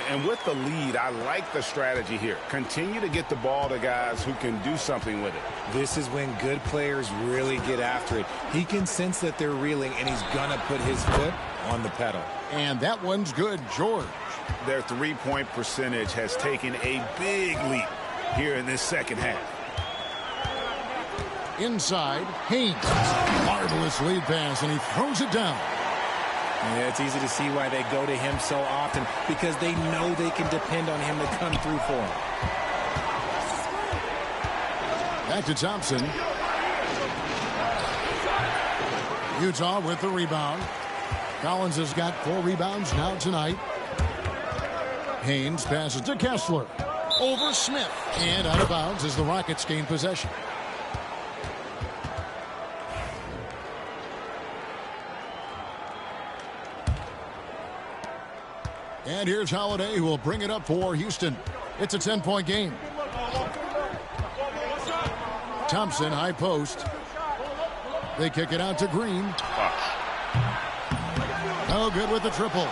And with the lead, I like the strategy here. Continue to get the ball to guys who can do something with it. This is when good players really get after it. He can sense that they're reeling, and he's going to put his foot on the pedal. And that one's good, George. Their three-point percentage has taken a big leap here in this second half. Inside, Haynes. Marvelous lead pass, and he throws it down. Yeah, it's easy to see why they go to him so often, because they know they can depend on him to come through for them. Back to Thompson. Utah with the rebound. Collins has got 4 rebounds now tonight. Haynes passes to Kessler. Over Smith. And out of bounds as the Rockets gain possession. And here's Holiday, who will bring it up for Houston. It's a 10-point game. Thompson, high post. They kick it out to Green. No good with the triple.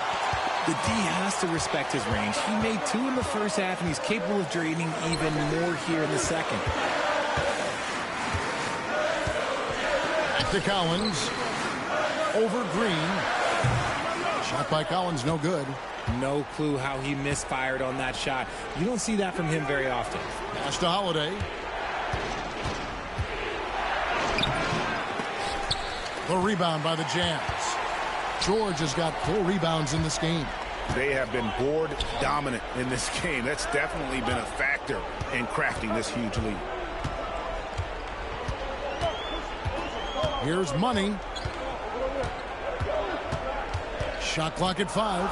The D has to respect his range. He made 2 in the first half, and he's capable of draining even more here in the second. Back to Collins. Over Green. Shot by Collins, no good. No clue how he misfired on that shot. You don't see that from him very often. Pass to Holiday. The rebound by the Jazz. George has got 4 rebounds in this game. They have been board dominant in this game. That's definitely been a factor in crafting this huge lead. Here's Money. Shot clock at 5.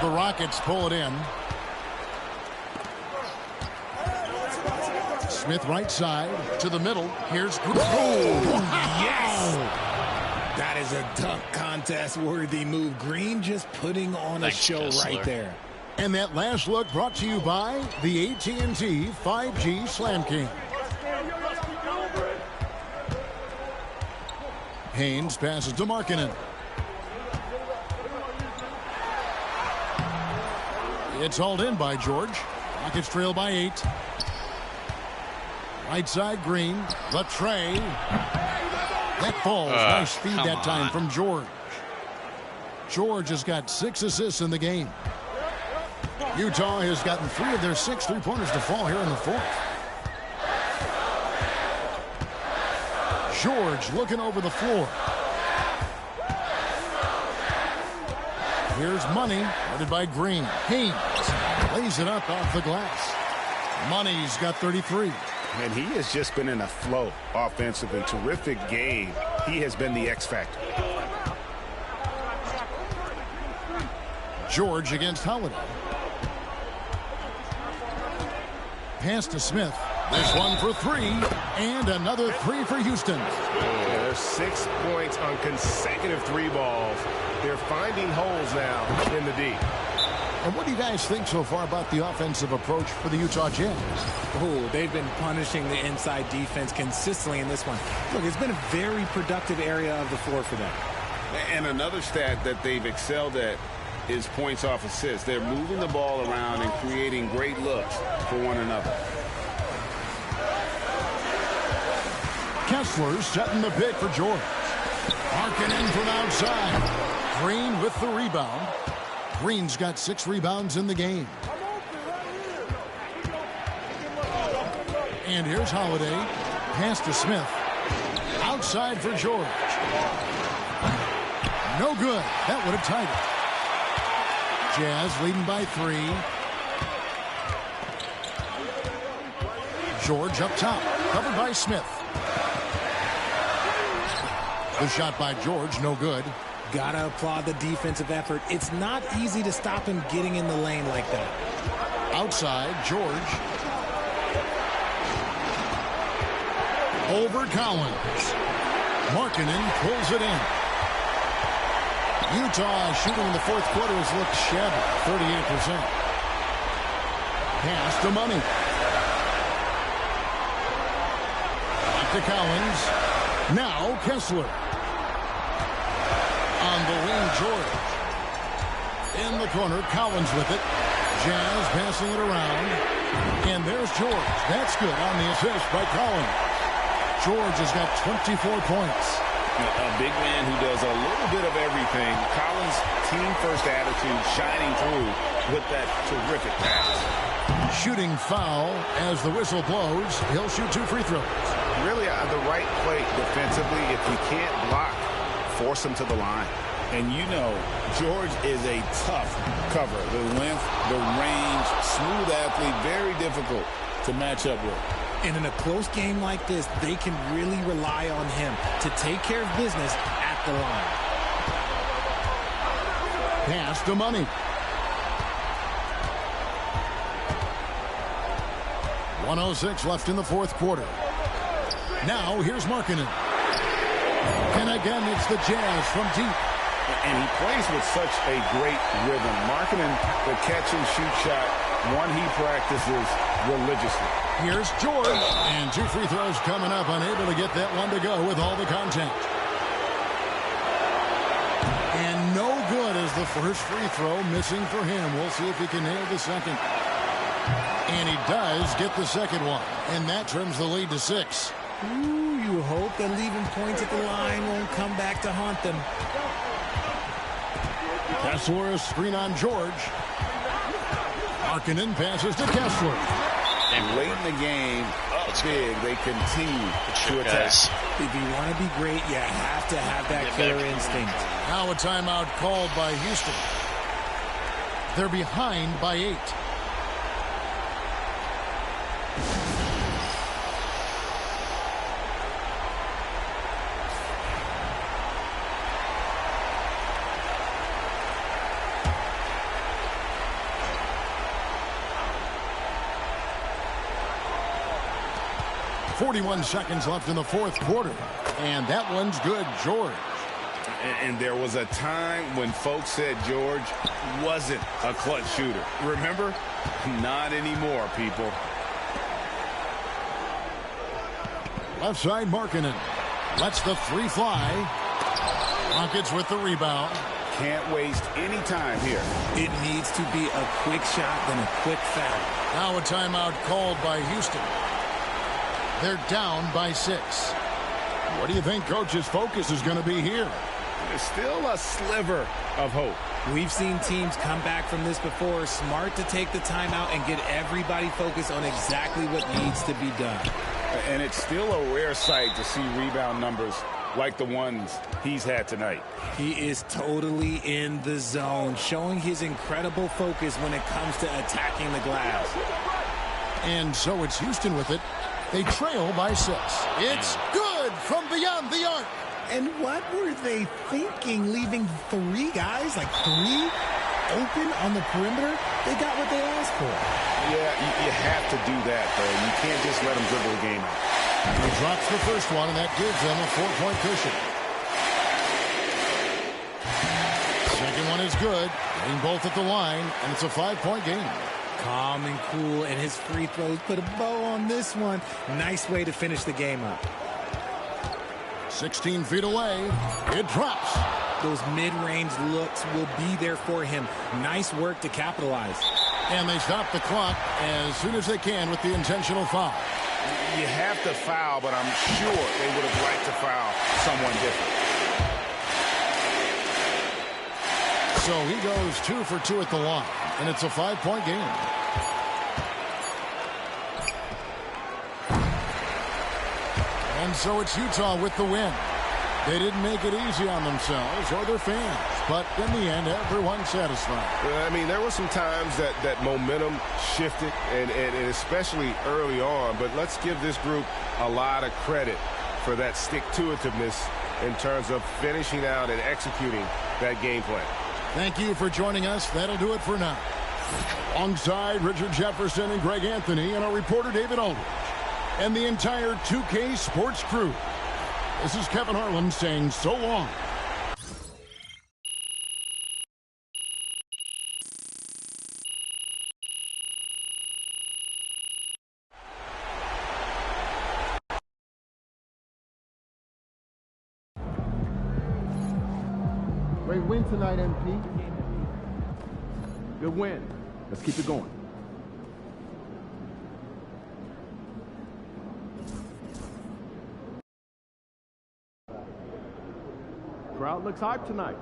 The Rockets pull it in. Smith right side to the middle. Here's Green. Yes! That is a dunk contest-worthy move. Green just putting on a show right there. And that last look brought to you by the AT&T 5G Slam King. Haynes passes to Markkanen. It's hauled in by George. Rockets trail by 8. Right side, Green. The tray. That falls. Nice speed that time from George. George has got 6 assists in the game. Utah has gotten 3 of their 6 3-pointers to fall here in the 4th. George looking over the floor. Here's Money, guarded by Green. Haynes lays it up off the glass. Money's got 33. And he has just been in a flow offensively. Terrific game. He has been the X factor. George against Holiday. Pass to Smith. This one for 3, and another 3 for Houston. There's 6 points on consecutive 3 balls. They're finding holes now in the D. And what do you guys think so far about the offensive approach for the Utah Jazz? Oh, they've been punishing the inside defense consistently in this one. Look, it's been a very productive area of the floor for them. And another stat that they've excelled at is points off assists. They're moving the ball around and creating great looks for one another. Kessler setting the pick for George. Markkanen from outside. Green with the rebound. Green's got 6 rebounds in the game. And here's Holiday. Pass to Smith. Outside for George. No good. That would have tied it. Jazz leading by 3. George up top. Covered by Smith. The shot by George, no good. Gotta applaud the defensive effort. It's not easy to stop him getting in the lane like that. Outside, George. Over Collins. Markkanen pulls it in. Utah shooting in the 4th quarter has looked shabby, 38%. Pass to Money. Back to Collins. Now Kessler. On the wing, George. In the corner, Collins with it. Jazz passing it around. And there's George. That's good on the assist by Collins. George has got 24 points. A big man who does a little bit of everything. Collins' team-first attitude shining through with that terrific pass. Shooting foul as the whistle blows. He'll shoot 2 free throws. Really the right play defensively. If you can't block, force him to the line. And you know, George is a tough cover. The length, the range, smooth athlete, very difficult to match up with. And in a close game like this, they can really rely on him to take care of business at the line. Pass to Money. 1:06 left in the 4th quarter. Now here's Markkanen. And again, it's the Jazz from deep. And he plays with such a great rhythm. Markkanen, the catch-and-shoot shot, one he practices religiously. Here's George. And 2 free throws coming up. Unable to get that one to go with all the contact. And no good as the first free throw missing for him. We'll see if he can nail the second. And he does get the second one. And that trims the lead to 6. Ooh, you hope that leaving points at the line won't come back to haunt them. Kessler, screen on George. Markkanen passes to Kessler. And late in the game, big, they continue to attack. If you want to be great, you have to have that killer instinct. Now a timeout called by Houston. They're behind by 8. .41 seconds left in the fourth quarter. And that one's good, George. And there was a time when folks said George wasn't a clutch shooter. Remember? Not anymore, people. Left side, Markkanen lets the 3 fly. Rockets with the rebound. Can't waste any time here. It needs to be a quick shot, then a quick foul. Now a timeout called by Houston. They're down by 6. What do you think Coach's focus is going to be here? There's still a sliver of hope. We've seen teams come back from this before. Smart to take the timeout and get everybody focused on exactly what needs to be done. And it's still a rare sight to see rebound numbers like the ones he's had tonight. He is totally in the zone, showing his incredible focus when it comes to attacking the glass. And so it's Houston with it. They trail by 6. It's good from beyond the arc. And what were they thinking, leaving 3 guys, like 3, open on the perimeter? They got what they asked for. Yeah, you have to do that, though. You can't just let them dribble the game out. He drops the first one, and that gives them a 4-point cushion. Second one is good. Getting both at the line, and it's a 5-point game. Calm and cool, and his free throws put a bow on this one. Nice way to finish the game up. 16 feet away. It drops. Those mid-range looks will be there for him. Nice work to capitalize. And they stop the clock as soon as they can with the intentional foul. You have to foul, but I'm sure they would have liked to foul someone different. So he goes 2 for 2 at the line, and it's a 5-point game. And so it's Utah with the win. They didn't make it easy on themselves or their fans, but in the end, everyone's satisfied. I mean, there were some times that momentum shifted, and especially early on, but let's give this group a lot of credit for that stick-to-itiveness in terms of finishing out and executing that game plan. Thank you for joining us. That'll do it for now. Alongside Richard Jefferson and Greg Anthony and our reporter David Aldridge and the entire 2K Sports crew, this is Kevin Harlan saying so long. Great win tonight, MP. Good win. Let's keep it going. Crowd looks hyped tonight.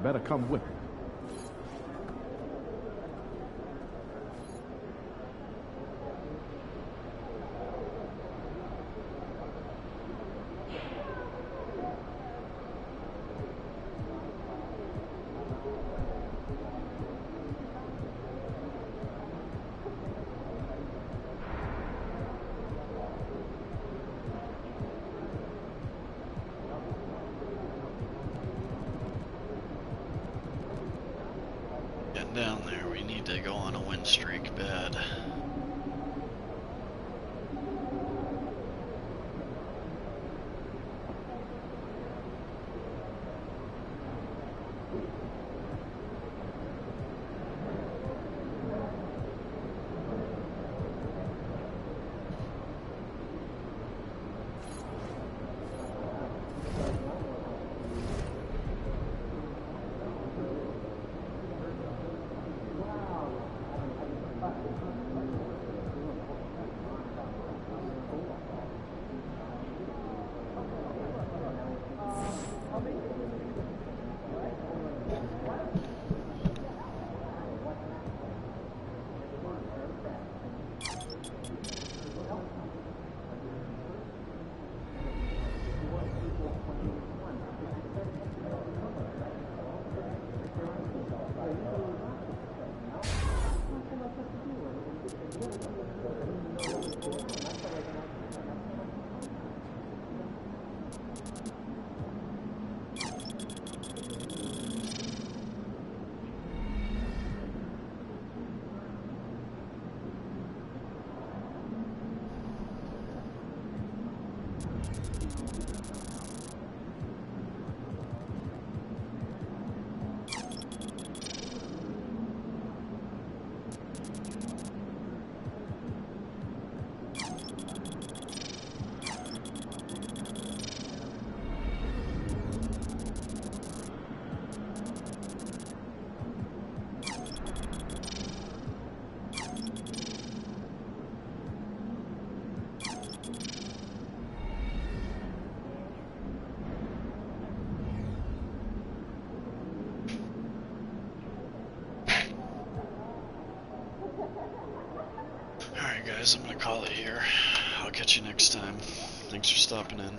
Better come with it. Down there, we need to go on a win streak bad. Alright guys, I'm gonna call it here. I'll catch you next time. Thanks for stopping in.